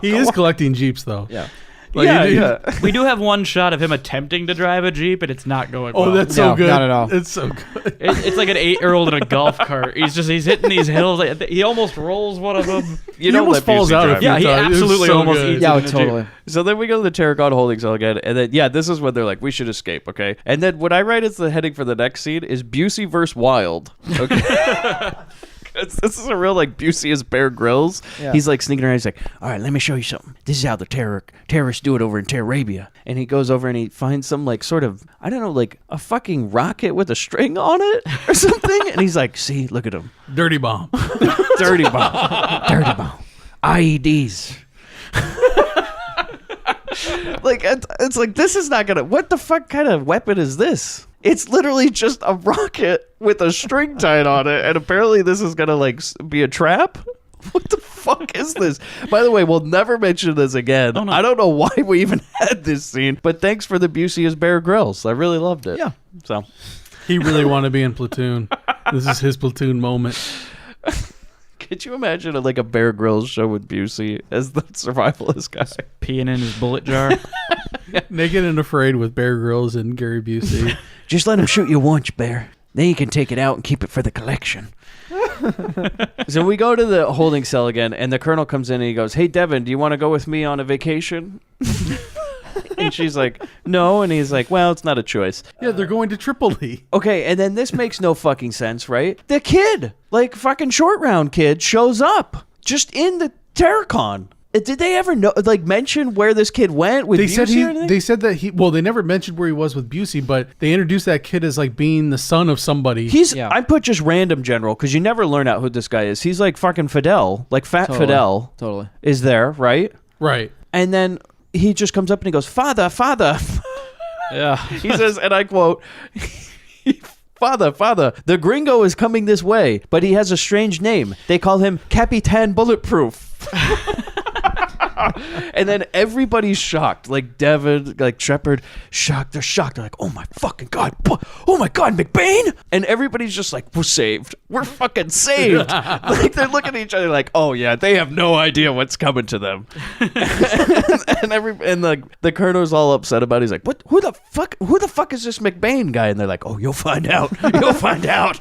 He is collecting Jeeps, though. Yeah. Like, yeah. We do have one shot of him attempting to drive a Jeep, and it's not going well. Oh, that's so good. Not at all. It's so good. It's like an 8-year-old in a golf cart. He's hitting these hills. He almost rolls one of them. He almost falls out of it. Yeah, he absolutely almost eats Yeah, it in totally. Jeep. So then we go to the Terracon holding cell again, and then this is when they're like, we should escape, okay? And then what I write as the heading for the next scene is Busey versus Wild, okay? This is a real like Busey is Bear Grylls. Yeah. He's like sneaking around. He's like, all right, let me show you something. This is how the terrorists do it over in Terrabia. And he goes over and he finds some like sort of, I don't know, like a fucking rocket with a string on it or something. And he's like, see, look at him. Dirty bomb. Dirty bomb. Dirty bomb. IEDs. Like, it's like, this is not gonna, what the fuck kind of weapon is this? It's literally just a rocket with a string tied on it, and apparently this is gonna like be a trap. What the fuck is this? By the way, we'll never mention this again. Oh, no. I don't know why we even had this scene, but thanks for the Busey as Bear Grylls. I really loved it. Yeah. So he really wanted to be in Platoon. This is his Platoon moment. Could you imagine like a Bear Grylls show with Busey as the survivalist guy? Peeing in his bullet jar. Naked and Afraid with Bear Grylls and Gary Busey. Just let him shoot you once, Bear. Then you can take it out and keep it for the collection. So we go to the holding cell again, and the colonel comes in and he goes, hey, Devin, do you want to go with me on a vacation? And she's like, no. And he's like, well, it's not a choice. Yeah, they're going to Tripoli. Okay, and then this makes no fucking sense, right? The kid, like fucking short round kid, shows up just in the Terracon. Did they ever mention where this kid went with Busey? They said that they never mentioned where he was with Busey, but they introduced that kid as like being the son of somebody. I put just random general because you never learn out who this guy is. He's like fucking Fidel, like Fat Totally. Fidel. Totally. Is there, right? Right. And then he just comes up and he goes, "Father, father." Yeah. He says, and I quote, "Father, father, the gringo is coming this way, but he has a strange name. They call him Capitan Bulletproof." And then everybody's shocked, like Devin, like Shepard, shocked. They're shocked. They're like, "Oh my fucking God. Oh my God, McBain." And everybody's just like, "We're saved. We're fucking saved." Like they're looking at each other like, "Oh yeah, they have no idea what's coming to them." and the colonel's all upset about it. He's like, "What? Who the fuck is this McBain guy?" And they're like, "Oh, you'll find out. You'll find out."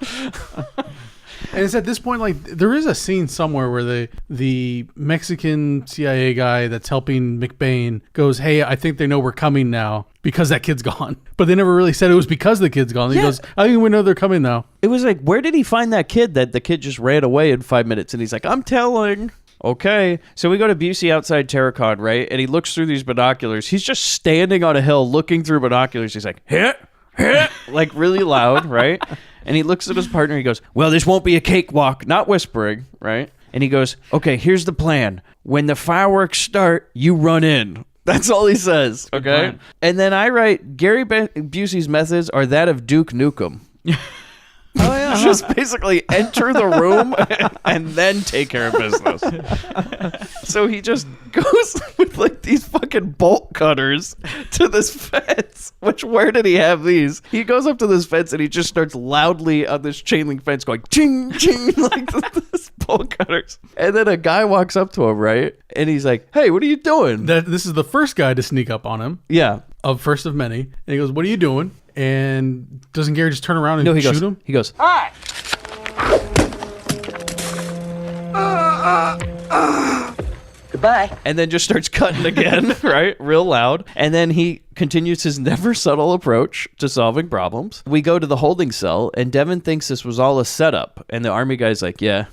And it's at this point, like, there is a scene somewhere where the Mexican CIA guy that's helping McBain goes, "Hey, I think they know we're coming now because that kid's gone." But they never really said it was because the kid's gone. He goes, "I think we know they're coming now." It was like, where did he find that kid that the kid just ran away in 5 minutes? And he's like, "I'm telling." Okay. So we go to Busey outside Terracon, right? And he looks through these binoculars. He's just standing on a hill looking through binoculars. He's like, "Hit, hit," like really loud, right? And he looks at his partner. He goes, "Well, this won't be a cakewalk," not whispering, right? And he goes, "Okay, here's the plan. When the fireworks start, you run in." That's all he says, okay? And then I write, Gary Busey's methods are that of Duke Nukem. Oh, yeah. Just basically enter the room and then take care of business. So he just goes with like these fucking bolt cutters to this fence. Where did he have these? He goes up to this fence and he just starts loudly on this chain link fence going ching, ching, like this bolt cutters. And then a guy walks up to him, right? And he's like, "Hey, what are you doing?" This is the first guy to sneak up on him. Yeah. First of many. And he goes, "What are you doing?" And doesn't Gary just turn around and shoot him? He goes, Hi. Goodbye. and then just starts cutting again, right? Real loud. And then he continues his never subtle approach to solving problems. We go to the holding cell, and Devin thinks this was all a setup. And the army guy's like, "Yeah."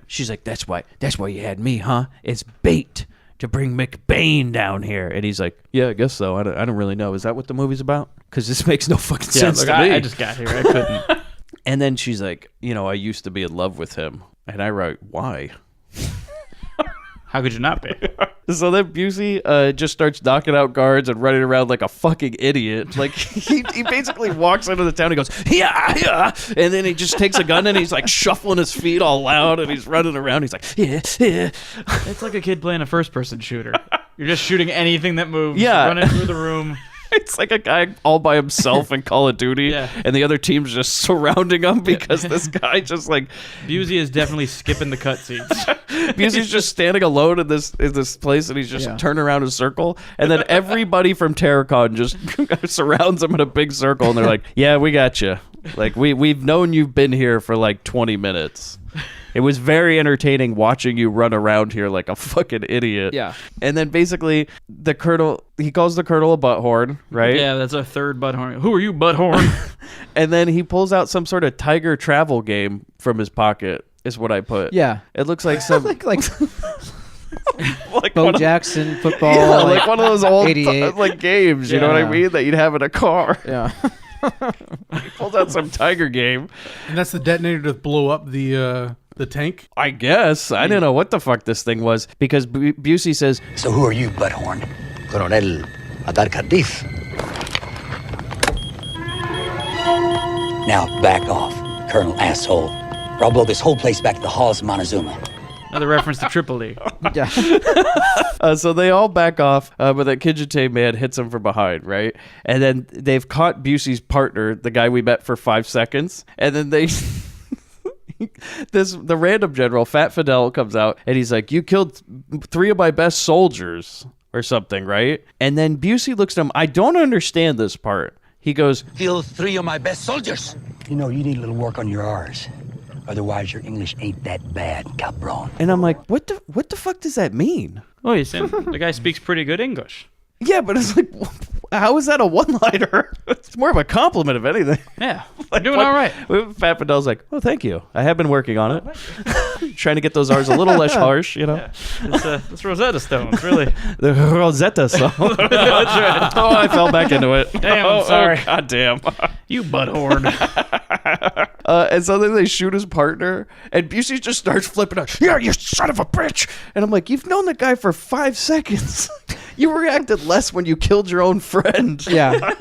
She's like, That's why you had me, huh? It's bait to bring McBain down here." And he's like, "Yeah, I guess so. I don't really know. Is that what the movie's about? Because this makes no fucking sense to me." I just got here. I couldn't. And then she's like, "I used to be in love with him." And I wrote, "Why?" How could you not be? So then Busey just starts knocking out guards and running around like a fucking idiot. Like he basically walks into the town and goes, "Yeah, yeah," and then he just takes a gun and he's like shuffling his feet all loud and he's running around. He's like, "Yeah, yeah." It's like a kid playing a first-person shooter. You're just shooting anything that moves. Yeah. Running through the room. It's like a guy all by himself in Call of Duty, and the other team's just surrounding him because this guy just like Busey is definitely skipping the cutscenes. Busey's just standing alone in this place, and he's just turning around in a circle, and then everybody from Terracon just surrounds him in a big circle, and they're like, "Yeah, we got you. Like we've known you've been here for like 20 minutes." It was very entertaining watching you run around here like a fucking idiot. Yeah. And then basically the colonel, he calls the colonel a butthorn, right? Yeah, that's our third butthorn. "Who are you, butthorn?" And then he pulls out some sort of tiger travel game from his pocket, is what I put. Yeah. It looks like some... like like Bo Jackson football. Yeah, like one of those old 88. like games, you know what I mean? That you'd have in a car. Yeah. He pulls out some tiger game. And that's the detonator to blow up the tank? I guess. I didn't know what the fuck this thing was because Busey says, So who are you, Butthorn? Coronel Adar Cardiff. Now back off, Colonel Asshole, or I'll blow this whole place back to the halls of Montezuma. Another reference to Tripoli. Yeah. So they all back off, but that Kijite man hits him from behind, right? And then they've caught Busey's partner, the guy we met for 5 seconds, and then they... the random general, Fat Fidel, comes out, and he's like, "You killed 3 of my best soldiers," or something, right? And then Busey looks at him. I don't understand this part. He goes, Killed 3 of my best soldiers. You know, you need a little work on your R's. Otherwise, your English ain't that bad, cabron. and I'm like, what the fuck does that mean? Oh, you said the guy speaks pretty good English. Yeah, but it's like, how is that a one-liner? It's more of a compliment, if anything. Yeah, like, doing all right. Fat Fidel's like, "Oh, thank you. I have been working on it." Trying to get those R's a little less harsh, you know? Yeah. It's Rosetta Stones, really. The Rosetta Stone. That's right. Oh, I fell back into it. Damn, I'm sorry. God damn. You butthorn. And so then they shoot his partner, and Busey just starts flipping out. Yeah, you son of a bitch! And I'm like, you've known the guy for 5 seconds. You reacted less when you killed your own friend. Yeah.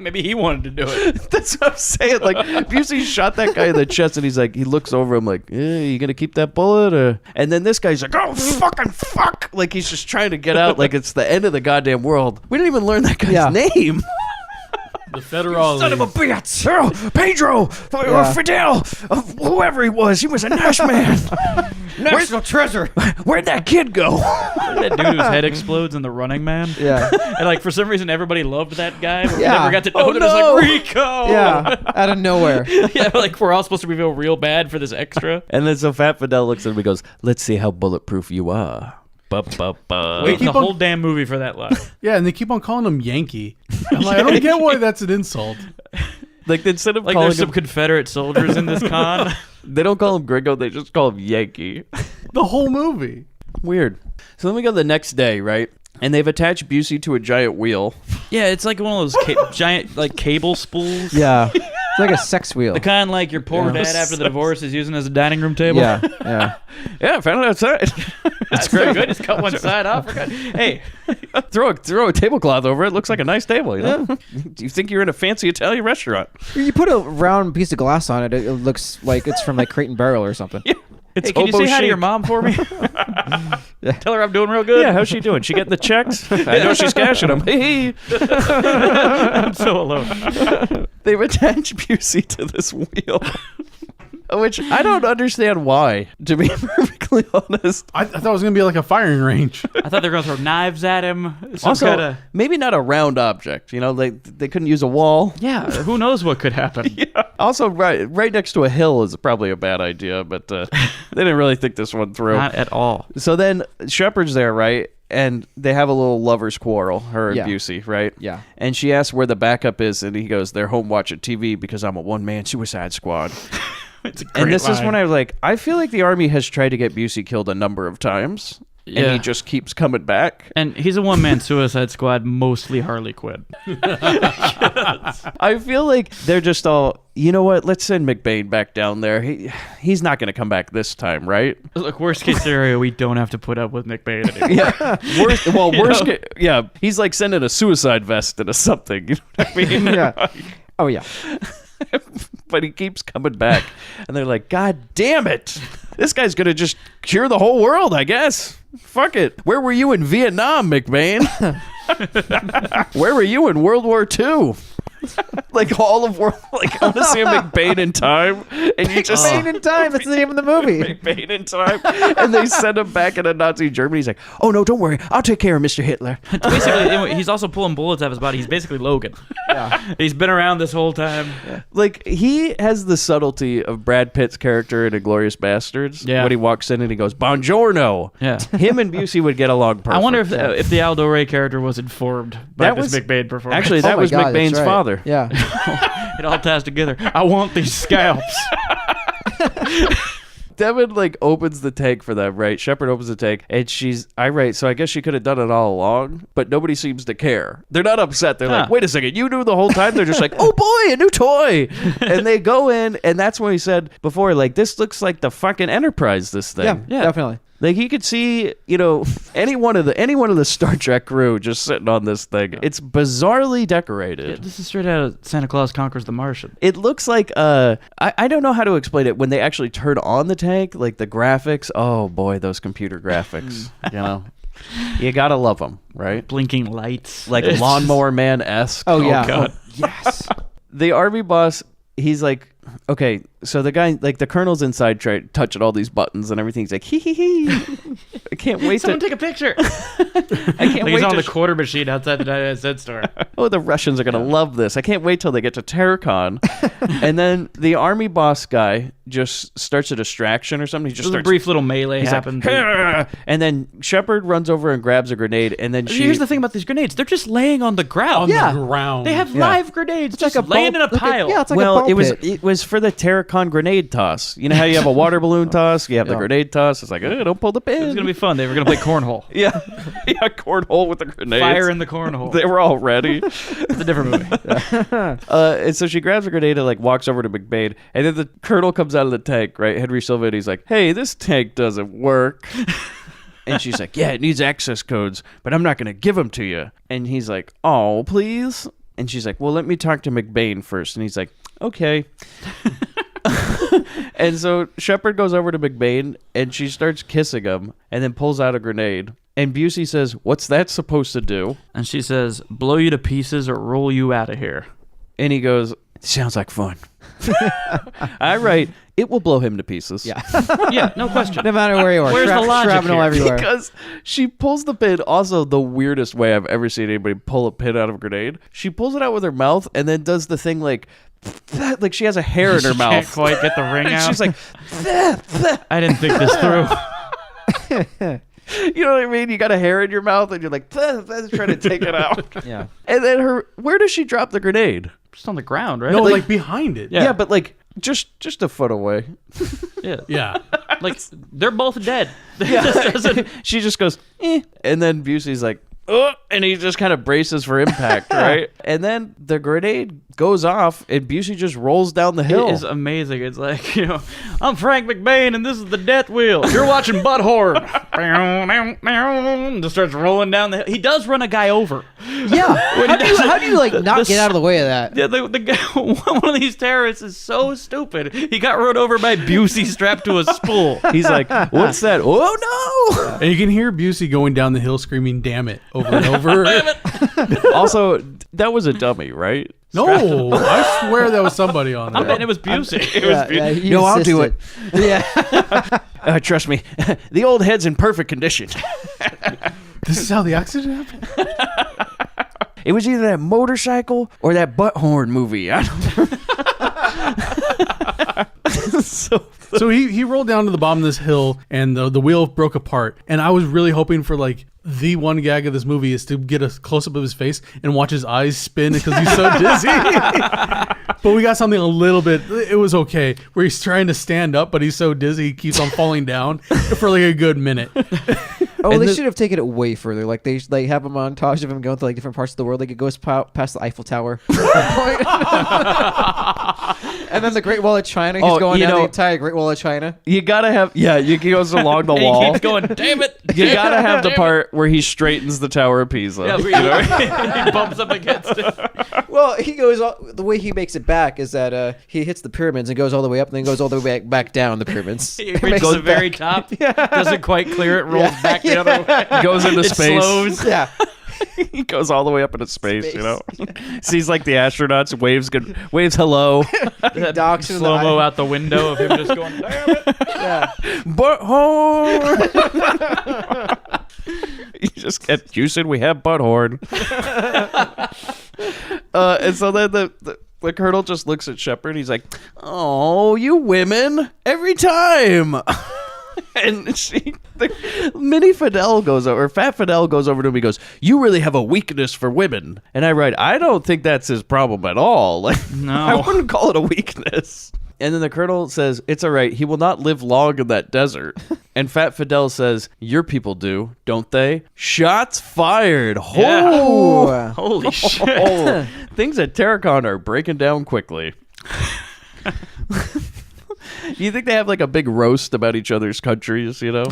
Maybe he wanted to do it. That's what I'm saying. Like, Busey shot that guy in the chest, and he's like, he looks over him like, you gonna keep that bullet? Or? And then this guy's like, oh, fucking fuck. Like, he's just trying to get out like it's the end of the goddamn world. We didn't even learn that guy's name. The federal son of a bitch. Oh, Pedro, Fidel, whoever he was a nice man. National treasure. Where'd that kid go? That dude whose head explodes in The Running Man. Yeah. And like for some reason everybody loved that guy, but we Yeah. never got to know that it was like Rico. Yeah. Out of nowhere. Yeah, like we're all supposed to feel real bad for this extra. And then so Fat Fidel looks at him and goes, let's see how bulletproof you are. Waiting the whole damn movie for that line. Yeah, and they keep on calling him Yankee. I'm like, I don't get why that's an insult. Like, instead of like calling there's some him, Confederate soldiers in this con. they don't call him Gringo, they just call him Yankee. The whole movie. Weird. So then we go the next day, right? And they've attached Busey to a giant wheel. Yeah, it's like one of those giant like cable spools. Yeah. It's like a sex wheel. The kind like your poor dad after the divorce is using as a dining room table. Yeah. Yeah. Yeah, I found it outside. That's great. Good. Just cut one side off. Hey, throw a tablecloth over it. Looks like a nice table, you know? Do you think you're in a fancy Italian restaurant? You put a round piece of glass on it, it looks like it's from like Crate and Barrel or something. Yeah. It's hey, can you say hi to your chic. mom for me? Tell her I'm doing real good. Yeah, how's she doing? She getting the checks? I know she's cashing them. Hey. I'm so alone. They've attached Busey to this wheel. Which I don't understand why, to be perfectly honest. I thought it was going to be like a firing range. I thought they were going to throw knives at him. Also, maybe not a round object. You know, they couldn't use a wall. Yeah, who knows what could happen. Yeah. Also, right next to a hill is probably a bad idea, but they didn't really think this one through. Not at all. So then Shepard's there, right? And they have a little lover's quarrel, her and Yeah. Busey, right? Yeah. And she asks where the backup is, and he goes, they're home watching TV because I'm a one-man suicide squad. It's a And great this is line. when I was like, I feel like the army has tried to get Busey killed a number of times, and Yeah. he just keeps coming back. And he's a one-man suicide squad, mostly Harley Quinn. I feel like they're just all, you know what? Let's send McBain back down there. He's not going to come back this time, right? Look, worst case scenario, we don't have to put up with McBain anymore. Yeah. Worst case, yeah. He's like sending a suicide vest into something. You know what I mean? Yeah. Oh, yeah. But he keeps coming back, and they're like, God damn it, this guy's gonna just cure the whole world, I guess. Fuck it. Where were you in Vietnam, McBain? Where were you in World War II? Like all of world, like I want to see a McBain in time, and you just McBain in Time. That's the name of the movie. McBain in time, and they send him back into Nazi Germany. He's like, oh no, don't worry, I'll take care of Mr. Hitler. Basically, he's also pulling bullets out of his body. He's basically Logan. Yeah. He's been around this whole time. Like, he has the subtlety of Brad Pitt's character in Inglourious Bastards. Yeah. When he walks in and he goes, Buongiorno. Yeah. Him and Busey would get along perfect. I wonder if the Aldo Ray character was informed by That this was- McBain performance. Actually, that Oh my was God, that's McBain's right. father. Yeah. it all ties together. I want these scalps. Devin, like, opens the tank for them, right? Shepard opens the tank, and she's irate, so I guess she could have done it all along, but nobody seems to care. They're not upset. They're like, wait a second, you knew the whole time? They're just like, oh boy, a new toy! And they go in, and that's when he said before, like, this looks like the fucking Enterprise, this thing. Yeah, definitely. Like, you could see, you know, any one of the Star Trek crew just sitting on this thing. It's bizarrely decorated. This is straight out of Santa Claus Conquers the Martian. It looks like, I don't know how to explain it. When they actually turn on the tank, like the graphics, oh boy, those computer graphics, you know. You gotta love them, right? Blinking lights. Like Lawnmower Man-esque. Oh, yeah. God. Oh, yes. The army boss, he's like, okay, so the guy, like the colonel's inside touching all these buttons and everything. He's like, hee. I can't wait Someone take a picture. I can't wait He's on to the quarter machine outside the 99-cent store. oh, the Russians are going to love this. I can't wait till they get to TerraCon. And then the army boss guy just starts a distraction or something. He just Just a starts brief little melee happens. Like, and then Shepard runs over and grabs a grenade, and then Here's the thing about these grenades. They're just laying on the ground. On the ground. They have live grenades just like a laying ball- in a pile. yeah, it's like a well, ball pit. it was for the Terracon grenade toss. You know how you have a water balloon toss, you have the grenade toss. It's like, don't pull the pin. It was going to be fun. They were going to play cornhole. yeah, cornhole with the grenades. Fire in the cornhole. They were all ready. It's a different movie. And so she grabs a grenade and like walks over to McBain, and then the colonel comes out of the tank, right? Henry Silva, and he's like, "Hey, this tank doesn't work." And she's like, "Yeah, it needs access codes, but I'm not going to give them to you." And he's like, "Oh, please." And she's like, "Well, let me talk to McBain first." And he's like, "Okay." And so Shepard goes over to McBain, and she starts kissing him, and then pulls out a grenade. And Busey says, "What's that supposed to do?" And she says, blow you to pieces or roll you out of here. And he goes, "Sounds like fun." I write, "It will blow him to pieces." Yeah. Yeah, no question. No matter where you are. Where's the logic shrapnel here? everywhere. Because she pulls the pin, also the weirdest way I've ever seen anybody pull a pin out of a grenade. She pulls it out with her mouth and then does the thing like she has a hair in her She mouth. can't quite get the ring out. She's like, I didn't think this through. you know what I mean? You got a hair in your mouth and you're like, trying to take it out. Yeah. And then where does she drop the grenade? Just on the ground, right? No, like behind it. Yeah, but like just a foot away. Yeah. Yeah. Like, they're both dead. She just goes, eh. And then Busey's like, oh, and he just kind of braces for impact, right? And then the grenade goes off, and Busey just rolls down the hill. It is amazing. It's like, I'm Frank McBain, and this is the Death Wheel. You're watching Butthorn. Just starts rolling down the hill. He does run a guy over. Yeah. How do you like not get out of the way of that? Yeah, the guy, one of these terrorists is so stupid. He got run over by Busey strapped to a spool. He's like, what's that? Oh, no! And you can hear Busey going down the hill screaming, "Damn it," over and over. Damn it. Also, that was a dummy, right? No, I swear that was somebody on there. I'm betting it was Busey. He No, I'll do insisted. Yeah. Trust me, the old head's in perfect condition. This is how the accident happened? It was either that motorcycle or that Butthorn movie. I don't So he rolled down to the bottom of this hill, and the wheel broke apart. And I was really hoping for like the one gag of this movie is to get a close up of his face and watch his eyes spin because he's so dizzy. But we got something a little bit. It was okay where he's trying to stand up, but he's so dizzy he keeps on falling down for like a good minute. Oh, they should have taken it way further. Like they have a montage of him going to like different parts of the world. Like it goes past the Eiffel Tower, and then the Great Wall of China. He's going down the entire Great Wall of China. You gotta have, he goes along the wall. He keeps going, damn it. You gotta have the part where he straightens the Tower of Pisa. Yeah, he bumps up against it. Well, he goes the way he makes it back is that he hits the pyramids and goes all the way up, and then goes all the way back down the pyramids. He reaches the very top, doesn't quite clear it, rolls back the other way. Goes into space. Slows. Yeah. He goes all the way up into space. You know, sees like the astronauts, waves hello. He docks in Slow mo out the window of him just going, damn it. Yeah. Butthorn. You just get, you said we have Butthorn. And so then the colonel just looks at Shepard. He's like, "Oh, you women, every time." And Mini Fidel goes over, Fat Fidel goes over to him. He goes, "You really have a weakness for women." And I write, I don't think that's his problem at all. Like, No. I wouldn't call it a weakness. And then the colonel says, "It's all right. He will not live long in that desert." And Fat Fidel says, "Your people do, don't they?" Shots fired. Yeah. Oh, Holy shit. Things at Terracon are breaking down quickly. You think they have like a big roast about each other's countries, you know?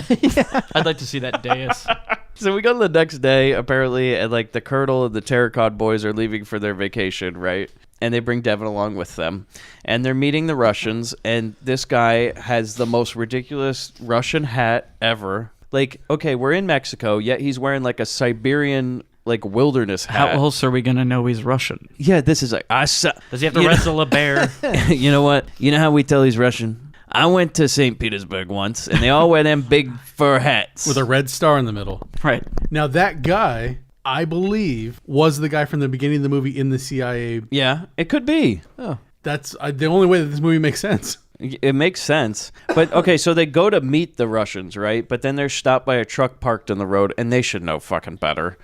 I'd like to see that dais. So we go to the next day, apparently, and like the colonel and the Terracon boys are leaving for their vacation, right? And they bring Devin along with them. And they're meeting the Russians, and this guy has the most ridiculous Russian hat ever. Like, okay, we're in Mexico, yet he's wearing like a Siberian like wilderness hat. How else are we going to know he's Russian? Yeah, this is like, Does he have to wrestle a bear? You know what? You know how we tell he's Russian? I went to St. Petersburg once, and they all wear them big fur hats. With a red star in the middle. Right. Now, that guy, I believe, was the guy from the beginning of the movie in the CIA. Yeah, it could be. Oh. That's the only way that this movie makes sense. It makes sense. But, okay, so they go to meet the Russians, right? But then they're stopped by a truck parked in the road, and they should know fucking better.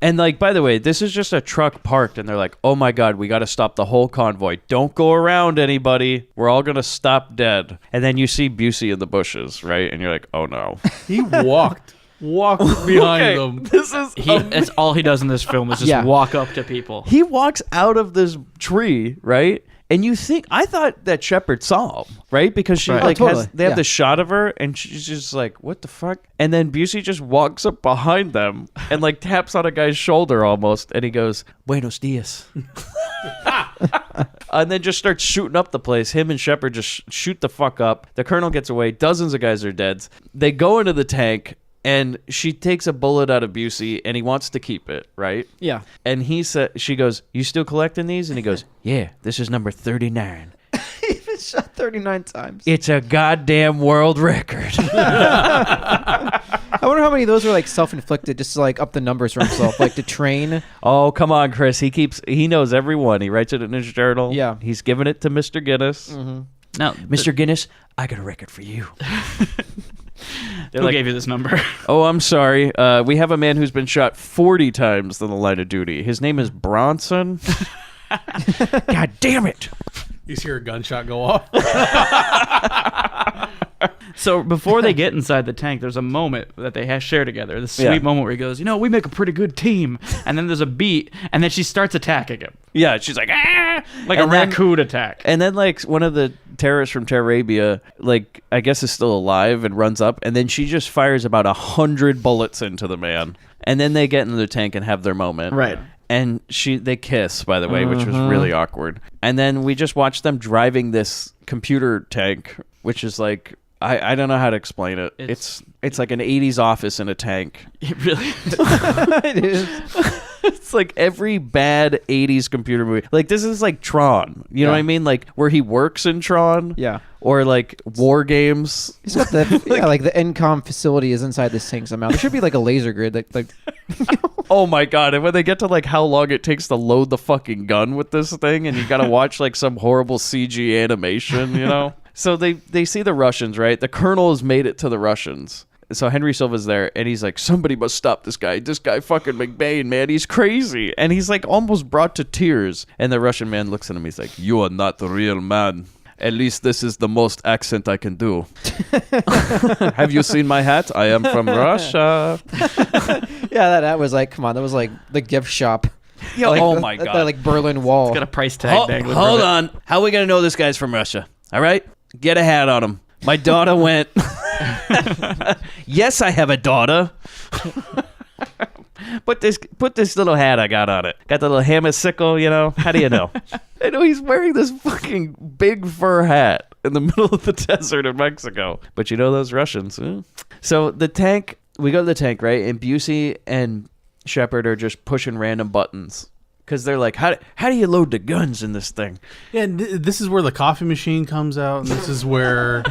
And, like, by the way, this is just a truck parked, and they're like, oh, my God, we got to stop the whole convoy. Don't go around anybody. We're all going to stop dead. And then you see Busey in the bushes, right? And you're like, oh, no. He walked behind them. This is... That's all he does in this film is just walk up to people. He walks out of this tree, right? And you think, I thought that Shepard saw him, right? Because she Right. they have the shot of her, and she's just like, what the fuck? And then Busey just walks up behind them and like taps on a guy's shoulder almost, and he goes, Buenos dias. And then just starts shooting up the place. Him and Shepard just shoot the fuck up. The colonel gets away. Dozens of guys are dead. They go into the tank. And she takes a bullet out of Busey, and he wants to keep it, right? Yeah. And she goes, you still collecting these? And he goes, yeah, this is number 39. He's been shot 39 times. It's a goddamn world record. I wonder how many of those are like self-inflicted, just to like up the numbers for himself, like to train. Oh, come on, Chris. He knows every one. He writes it in his journal. Yeah. He's giving it to Mr. Guinness. Mm-hmm. Now, Mr. Guinness, I got a record for you. Who gave you this number? Oh, I'm sorry. We have a man who's been shot 40 times in the line of duty. His name is Bronson. God damn it. You hear a gunshot go off. So before they get inside the tank, there's a moment that they share together. This sweet moment where he goes, we make a pretty good team. And then there's a beat, and then she starts attacking him. Yeah, she's like, ah! Like a raccoon attack. And then, like, one of the terrorists from Terrabia, like, I guess is still alive and runs up, and then she just fires about 100 bullets into the man. And then they get into the tank and have their moment. Right. And they kiss, by the way, which was really awkward. And then we just watch them driving this computer tank, which is like... I don't know how to explain it. It's like an 80s office in a tank. It really is. It is. It's like every bad 80s computer movie. Like, this is like Tron. You know what I mean? Like, where he works in Tron. Yeah. Or like War Games. He's got the like the NCOM facility is inside this tank somehow. There should be like a laser grid that like. Oh my god! And when they get to like how long it takes to load the fucking gun with this thing, and you got to watch like some horrible CG animation, you know. So they see the Russians, right? The colonel has made it to the Russians. So Henry Silva's there, and he's like, somebody must stop this guy. This guy fucking McBain, man, he's crazy. And he's like almost brought to tears. And the Russian man looks at him, he's like, you are not the real man. At least this is the most accent I can do. Have you seen my hat? I am from Russia. Yeah, that was like, come on, that was like the gift shop. Yeah, like, oh my god. That like Berlin Wall. It's got a price tag dangling. Hold on. How are we going to know this guy's from Russia? All right? Get a hat on him. My daughter went. Yes, I have a daughter. Put this little hat I got on it. Got the little hammer sickle, you know? How do you know? I know he's wearing this fucking big fur hat in the middle of the desert in Mexico. But you know those Russians. Huh? So the tank, we go to the tank, right? And Busey and Shepard are just pushing random buttons. Because they're like, how do you load the guns in this thing? Yeah, this is where the coffee machine comes out, and this is where...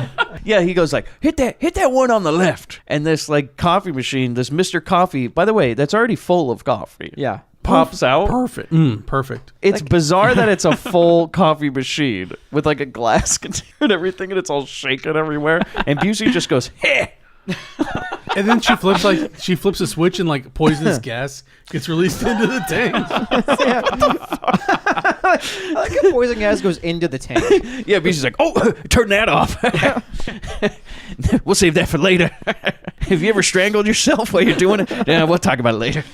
Yeah, he goes like, hit that one on the left. And this like coffee machine, this Mr. Coffee, by the way, that's already full of coffee. Yeah. Pops out. Perfect. Perfect. It's bizarre that it's a full coffee machine with like a glass container and everything, and it's all shaking everywhere. And Busey just goes, hey. And then she flips a switch and like poisonous gas gets released into the tank. I like how poison gas goes into the tank. Yeah, Busey's like, oh, turn that off. We'll save that for later. Have you ever strangled yourself while you're doing it? Yeah, we'll talk about it later.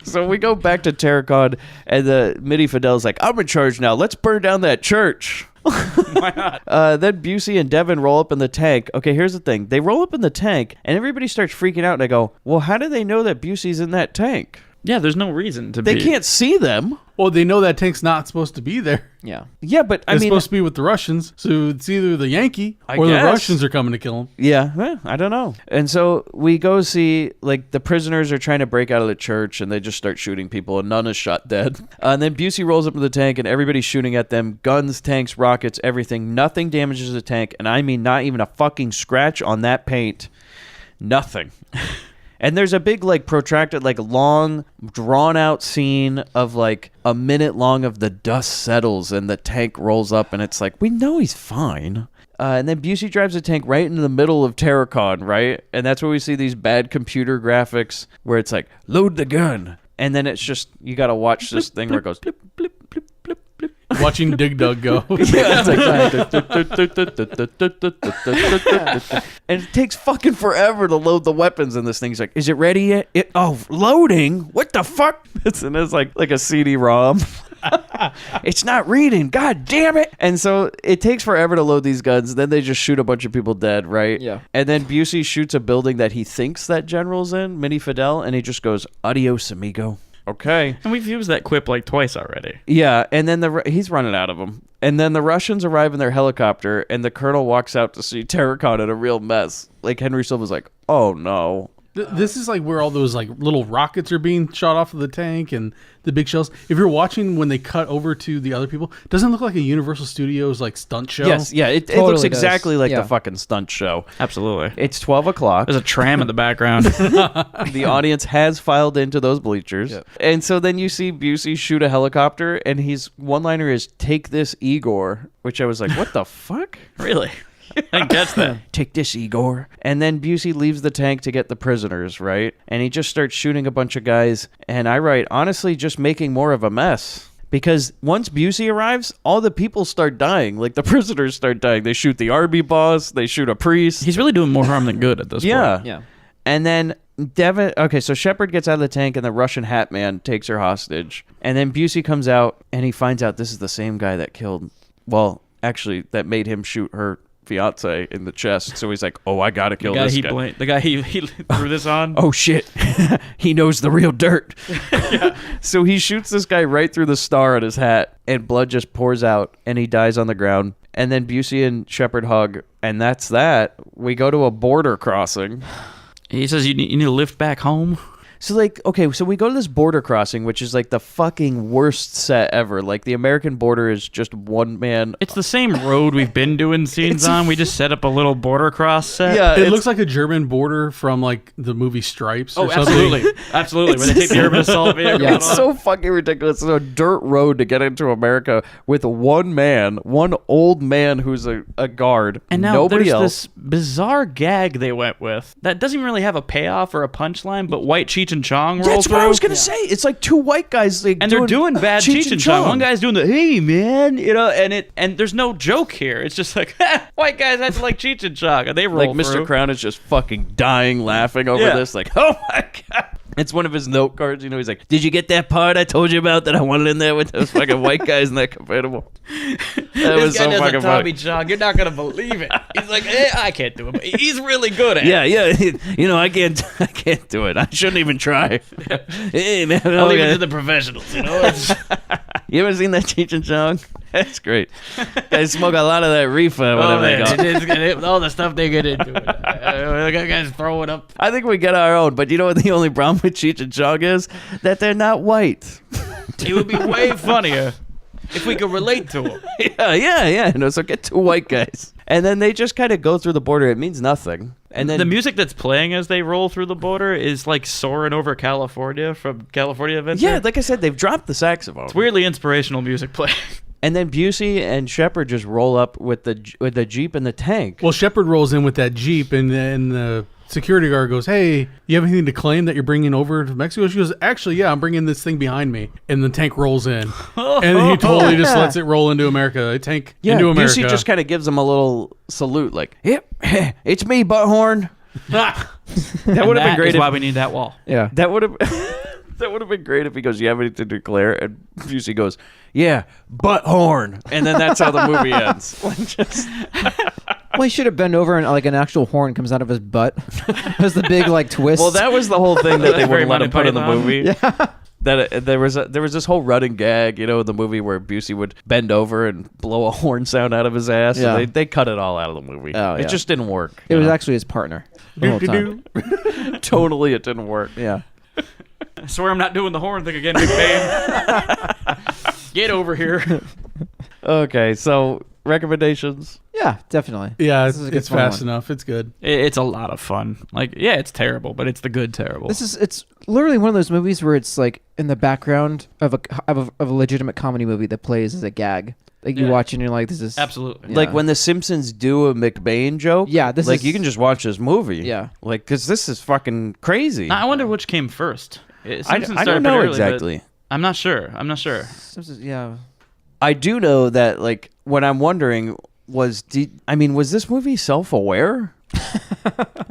So we go back to Terracon, and the Midi Fidel's like, I'm in charge now. Let's burn down that church. Why not? Then Busey and Devin roll up in the tank. Okay, here's the thing. They roll up in the tank, and everybody starts freaking out, and I go, well, how do they know that Busey's in that tank? Yeah, there's no reason to be. They can't see them. Well, they know that tank's not supposed to be there. Yeah. Yeah, but It's supposed to be with the Russians, so it's either the Yankee or guess. the Russians are coming to kill him. Yeah, I don't know. And so we go see, like, the prisoners are trying to break out of the church, and they just start shooting people, and none is shot dead. And then Busey rolls up to the tank, and everybody's shooting at them. Guns, tanks, rockets, everything. Nothing damages the tank, and I mean not even a fucking scratch on that paint. Nothing. And there's a big, like, protracted, like, long, drawn-out scene of, like, a minute long of the dust settles and the tank rolls up, and it's like, we know he's fine. And then Busey drives a tank right into the middle of Terracon, right? And that's where we see these bad computer graphics where it's like, load the gun. And then it's just, you got to watch this thing where it goes, blip, blip, blip, blip, blip. Watching Dig Dug go. Yeah, it's like, and it takes fucking forever to load the weapons in this thing. He's like, is it ready yet? Loading? What the fuck? It's like a CD-ROM. It's not reading. God damn it. And so it takes forever to load these guns. Then they just shoot a bunch of people dead, right? Yeah. And then Busey shoots a building that he thinks that general's in, Mini Fidel, and he just goes, adios, amigo. Okay. And we've used that quip like twice already. Yeah, and then he's running out of them. And then the Russians arrive in their helicopter, and the colonel walks out to see Terracon in a real mess. Like, Henry Silva's like, oh, no. This is like where all those like little rockets are being shot off of the tank and the big shells. If you're watching when they cut over to the other people, doesn't it look like a Universal Studios like stunt show? Yes, yeah, it Totally looks does. exactly like Yeah. the fucking stunt show. Absolutely. It's 12 o'clock. There's a tram in the background. The audience has filed into those bleachers. Yep. And so then you see Busey shoot a helicopter, and his one-liner is, take this, Igor, which I was like, what the fuck? Really? I guess that. Take this, Igor. And then Busey leaves the tank to get the prisoners, right? And he just starts shooting a bunch of guys. And I write, honestly, just making more of a mess. Because once Busey arrives, all the people start dying. Like, the prisoners start dying. They shoot the army boss. They shoot a priest. He's really doing more harm than good at this point. Yeah. And then Devin, okay, so Shepard gets out of the tank and the Russian Hat Man takes her hostage. And then Busey comes out and he finds out this is the same guy that killed, well, actually, that made him shoot her fiance in the chest. So he's like, oh, I gotta kill this guy. The guy he threw this on. Oh shit, he knows the real dirt. So he shoots this guy right through the star on his hat, and blood just pours out, and he dies on the ground. And then Busey and Shepard hug, and that's that. We go to a border crossing. He says you need to lift back home. So, like, okay, so we go to this border crossing, which is, like, the fucking worst set ever. Like, the American border is just one man. It's the same road we've been doing scenes on. We just set up a little border cross set. Yeah, It looks like a German border from like the movie Stripes. Or absolutely. something. Absolutely. Where they take the urban assault vehicle. Yeah. It's so fucking ridiculous. It's a dirt road to get into America with one man, one old man who's a guard. And now nobody there's else. this bizarre gag they went with that doesn't even really have a payoff or a punchline, but white Cheech and Chong roll That's through. what I was gonna say. It's like two white guys, like, And they're doing bad Cheech and Chong. One guy's doing the hey man, and there's no joke here. It's just like white guys had to like Cheech and Chong, and they roll like Mr. through. Crown is just fucking dying laughing over this. Like, oh my god. It's one of his note cards, he's like, did you get that part I told you about that I wanted in there with those fucking white guys in that convertible? That was This guy so does fucking a Tommy funny. Chong. You're not gonna believe it. He's like, I can't do it. But he's really good at it. Yeah. I can't do it. I shouldn't even try. Hey man, I'll leave it to the professionals. It's, you ever seen that Cheech and Chong? That's great. Guys smoke a lot of that reefer. Whatever they call it. all the stuff they get into. Guys throwing up. I think we get our own, but you know what the only problem with Cheech and Chong is? That they're not white. It would be way funnier if we could relate to them. Yeah. So get two white guys. And then they just kind of go through the border. It means nothing. And then The music that's playing as they roll through the border is like soaring over California from California Adventure. yeah, like I said, they've dropped the saxophone. It's weirdly inspirational music playing. And then Busey and Shepard just roll up with the Jeep and the tank. Well, Shepard rolls in with that Jeep, and then the security guard goes, hey, you have anything to claim that you're bringing over to Mexico? She goes, actually, yeah, I'm bringing this thing behind me. And the tank rolls in. And he totally just lets it roll into America. A tank into America. Busey just kind of gives him a little salute, like, yep, it's me, Butthorn. That would have been great. That's why we need that wall. Yeah. That would have that would have been great if he goes, you have anything to declare? And Busey goes, yeah, Butthorn. And then that's how the movie ends. Like, just... Well, he should have bent over and like an actual horn comes out of his butt. That's the big like twist. Well, that was the whole thing that they Very wouldn't let him Monty put in the Python. movie. Yeah. That there was this whole running gag, in the movie where Busey would bend over and blow a horn sound out of his ass. Yeah. And they cut it all out of the movie. Oh, It yeah. just didn't work. It was actually his partner the whole time. Totally, it didn't work. Yeah. I swear I'm not doing the horn thing again, McBain. Get over here. Okay, so recommendations. Yeah, definitely. Yeah, This is a good it's fun fast one. enough. It's good. It's a lot of fun. Like, yeah, it's terrible, but it's the good terrible. It's literally one of those movies where it's like in the background of a legitimate comedy movie that plays as a gag. Like you Yeah. watch it and you're like, this is Absolutely. Like when the Simpsons do a McBain joke. Yeah, this like is- you can just watch this movie. Yeah. Like because this is fucking crazy. Now, I wonder which came first. Simpsons I started don't know pretty early, but exactly. I'm not sure. Simpsons, yeah. I do know that like what I'm wondering was was this movie self-aware?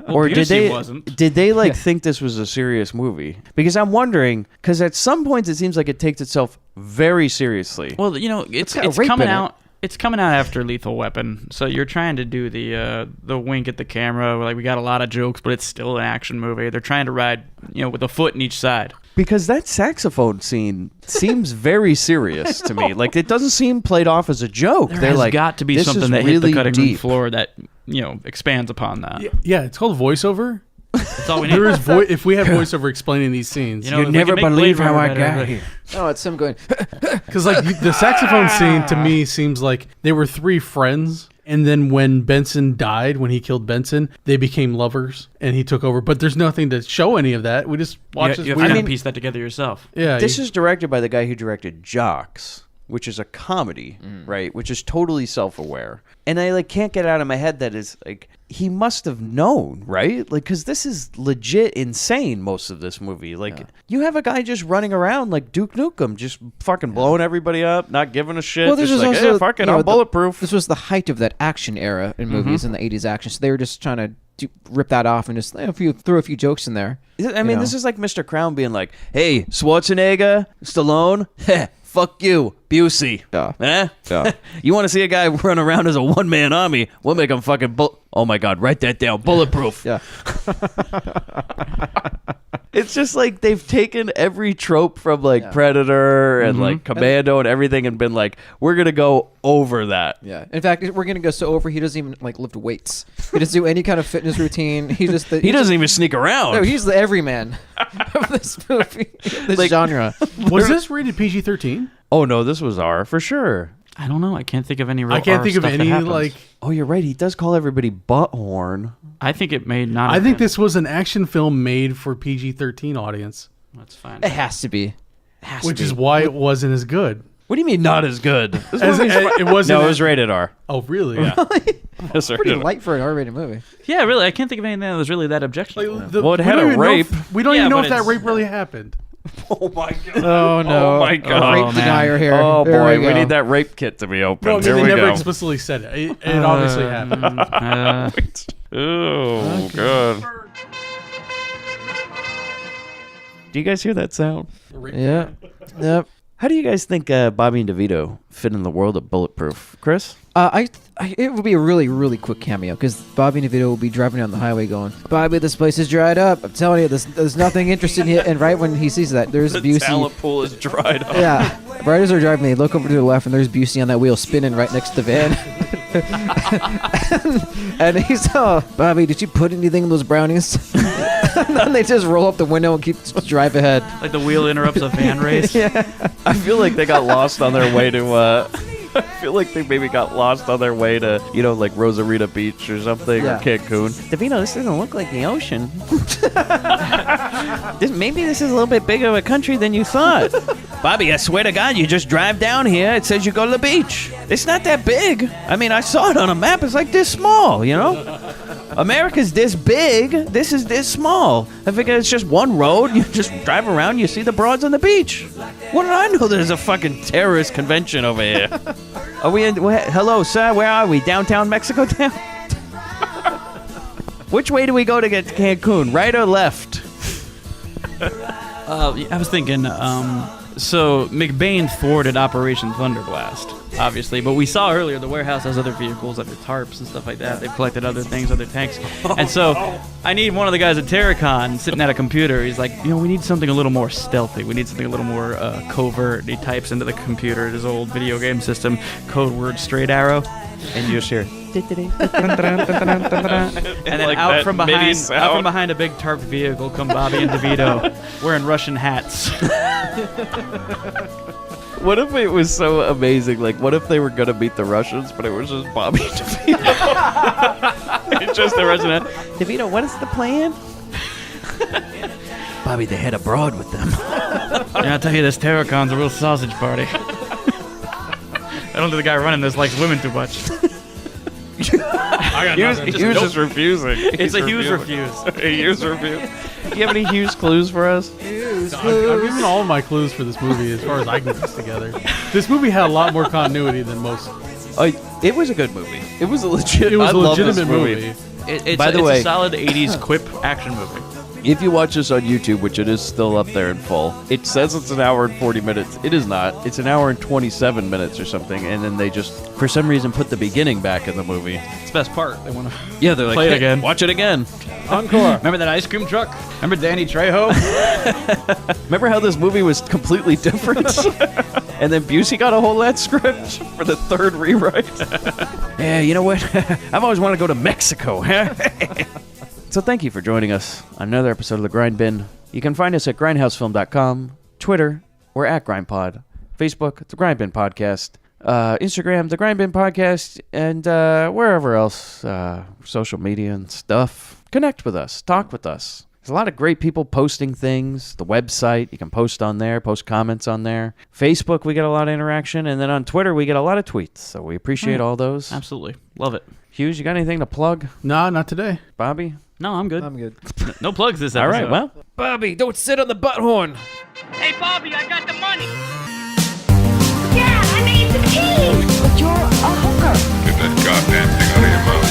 Or did Busey they wasn't. did they like think this was a serious movie? Because I'm wondering because at some points it seems like it takes itself very seriously. Well, you know, it's got rape coming in it. out. It's coming out after Lethal Weapon, so you're trying to do the wink at the camera. Like we got a lot of jokes, but it's still an action movie. They're trying to ride, with a foot in each side. Because that saxophone scene seems very serious to me. Like it doesn't seem played off as a joke. There They're has like, got to be this something is that hit really the cutting room deep. floor that expands upon that. Yeah, it's called voiceover. That's all we need. There is if we had voiceover explaining these scenes, if we can make Blade Runner better, here. Oh, it's him going. because like the saxophone scene to me seems like they were three friends, and then when Benson died, when he killed Benson, they became lovers, and he took over. But there's nothing to show any of that. We just watch this. You have to piece that together yourself. Yeah, This is directed by the guy who directed Jocks, which is a comedy, right? Which is totally self-aware. And I can't get out of my head that is he must have known, right? Because this is legit insane. Most of this movie, you have a guy just running around like Duke Nukem, just fucking blowing everybody up, not giving a shit. Well, this just was like, also hey, fuck it, I'm bulletproof. This was the height of that action era in movies in the 80s action. So they were just trying to rip that off and just throw a few jokes in there. I mean, this is like Mr. Crown being like, "Hey, Schwarzenegger, Stallone, fuck you, Busey. You want to see a guy run around as a one-man army? We'll make him fucking oh my god, write that down. Bulletproof." Yeah. It's just like they've taken every trope from Predator and like Commando and everything and been like, we're gonna go over that. Yeah. In fact, we're gonna go so over. He doesn't even lift weights. He doesn't do any kind of fitness routine. He doesn't even sneak around. No, he's the everyman of this movie, this genre. Was this rated PG-13? Oh no, this was R for sure. I don't know. I can't think of any. I can't think of any Oh, you're right. He does call everybody Butthorn. I think it made not. I think this was an action film made for PG-13 audience. That's fine. It has to be. Which is why it wasn't as good. What do you mean not as good? This As- movie's it wasn't. No, it was rated R. Oh, really? Yeah. It's Pretty rated R. light for an R-rated movie. Yeah, really. I can't think of anything that was really that objectionable. Well, it had we don't a even know rape. we don't Yeah, even know but if that it's- rape really happened. Oh my god. Oh no! Oh my god. Rape denier here. Oh There boy, we we go. need that rape kit to be open. No, I mean, Here they we never go. explicitly said it. It obviously happened. Oh god. Do you guys hear that sound? Yeah. Yep. How do you guys think Bobby and DeVito fit in the world of Bulletproof? Chris? It would be a really, really quick cameo because Bobby and DeVito will be driving down the highway going, "Bobby, this place is dried up. I'm telling you, there's nothing interesting here." And right when he sees that, there's Busey. Talent pool is dried up. Yeah. Right as they're driving, they look over to the left, and there's Busey on that wheel spinning right next to the van. and he's, "Oh, Bobby, did you put anything in those brownies?" And then they just roll up the window and drive ahead. Like the wheel interrupts a van race. Yeah. I feel like they got lost on their way to I feel like they maybe got lost on their way to, like Rosarita Beach or something, Yeah. or Cancun. DeVito, this doesn't look like the ocean. Maybe this is a little bit bigger of a country than you thought. Bobby, I swear to God, you just drive down here. It says you go to the beach. It's not that big. I mean, I saw it on a map. It's like this small, America's this big. This is this small. I figure it's just one road. You just drive around. You see the broads on the beach. What did I know? There's a fucking terrorist convention over here. Are we in? Hello, sir. Where are we? Downtown Mexico town? Which way do we go to get to Cancun? Right or left? I was thinking, so McBain thwarted Operation Thunderblast, obviously, but we saw earlier the warehouse has other vehicles, other tarps and stuff like that. They've collected other things, other tanks. And so I need one of the guys at Terracon sitting at a computer. He's like, we need something a little more stealthy. We need something a little more covert. He types into the computer, his old video game system, code word straight arrow. And you just hear... and then Like out that from MIDI behind sound. a big tarped vehicle come Bobby and DeVito wearing Russian hats. What if it was so amazing? Like, what if they were gonna meet the Russians, but it was just Bobby DeVito? It's just the Russian. DeVito, what is the plan? Bobby, they head abroad with them. Yeah, I'll tell you, this Terracon's a real sausage party. I don't think the guy running this likes women too much. He was just refusing. It's a Hughes refuse. A Hughes refuse. Do you have any Hughes clues for us? I've given all my clues for this movie as far as I can piece together. This movie had a lot more continuity than most. It was a good movie. It was a legit. It was I a love this legitimate movie. It's By the it's way, a solid 80s quip action movie. if you watch this on YouTube, which it is still up there in full, it says it's an hour and 40 minutes. It is not. It's an hour and 27 minutes or something, and then they just, for some reason, put the beginning back in the movie. It's the best part. They want to Yeah, they're like, play it "Hey, again. watch it again." Encore. Remember that ice cream truck? Remember Danny Trejo? Remember how this movie was completely different? And then Busey got a whole that script for the third rewrite. Yeah, you know what? I've always wanted to go to Mexico. So thank you for joining us on another episode of The Grindbin. You can find us at grindhousefilm.com, Twitter, we're at GrindPod, Facebook, The Grindbin Podcast, Instagram, The Grindbin Podcast, and wherever else, social media and stuff. Connect with us. Talk with us. There's a lot of great people posting things. The website, you can post on there, post comments on there. Facebook, we get a lot of interaction. And then on Twitter, we get a lot of tweets. So we appreciate all those. Absolutely. Love it. Hughes, you got anything to plug? Nah, not today. Bobby? No, I'm good. I'm good. No plugs this All episode. right, well. Bobby, don't sit on the butthorn. Hey, Bobby, I got the money. Yeah, I made the tea. But you're a hooker. Get that goddamn thing out of your mouth.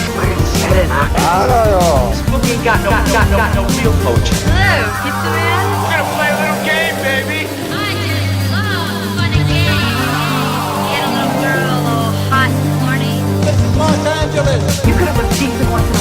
Spooky ain't got no real coach. Hello, pizza man. We're gonna play a little game, baby. I just love fun and games. Get a little girl all hot and horny. This is Los Angeles. You could have looked decent once in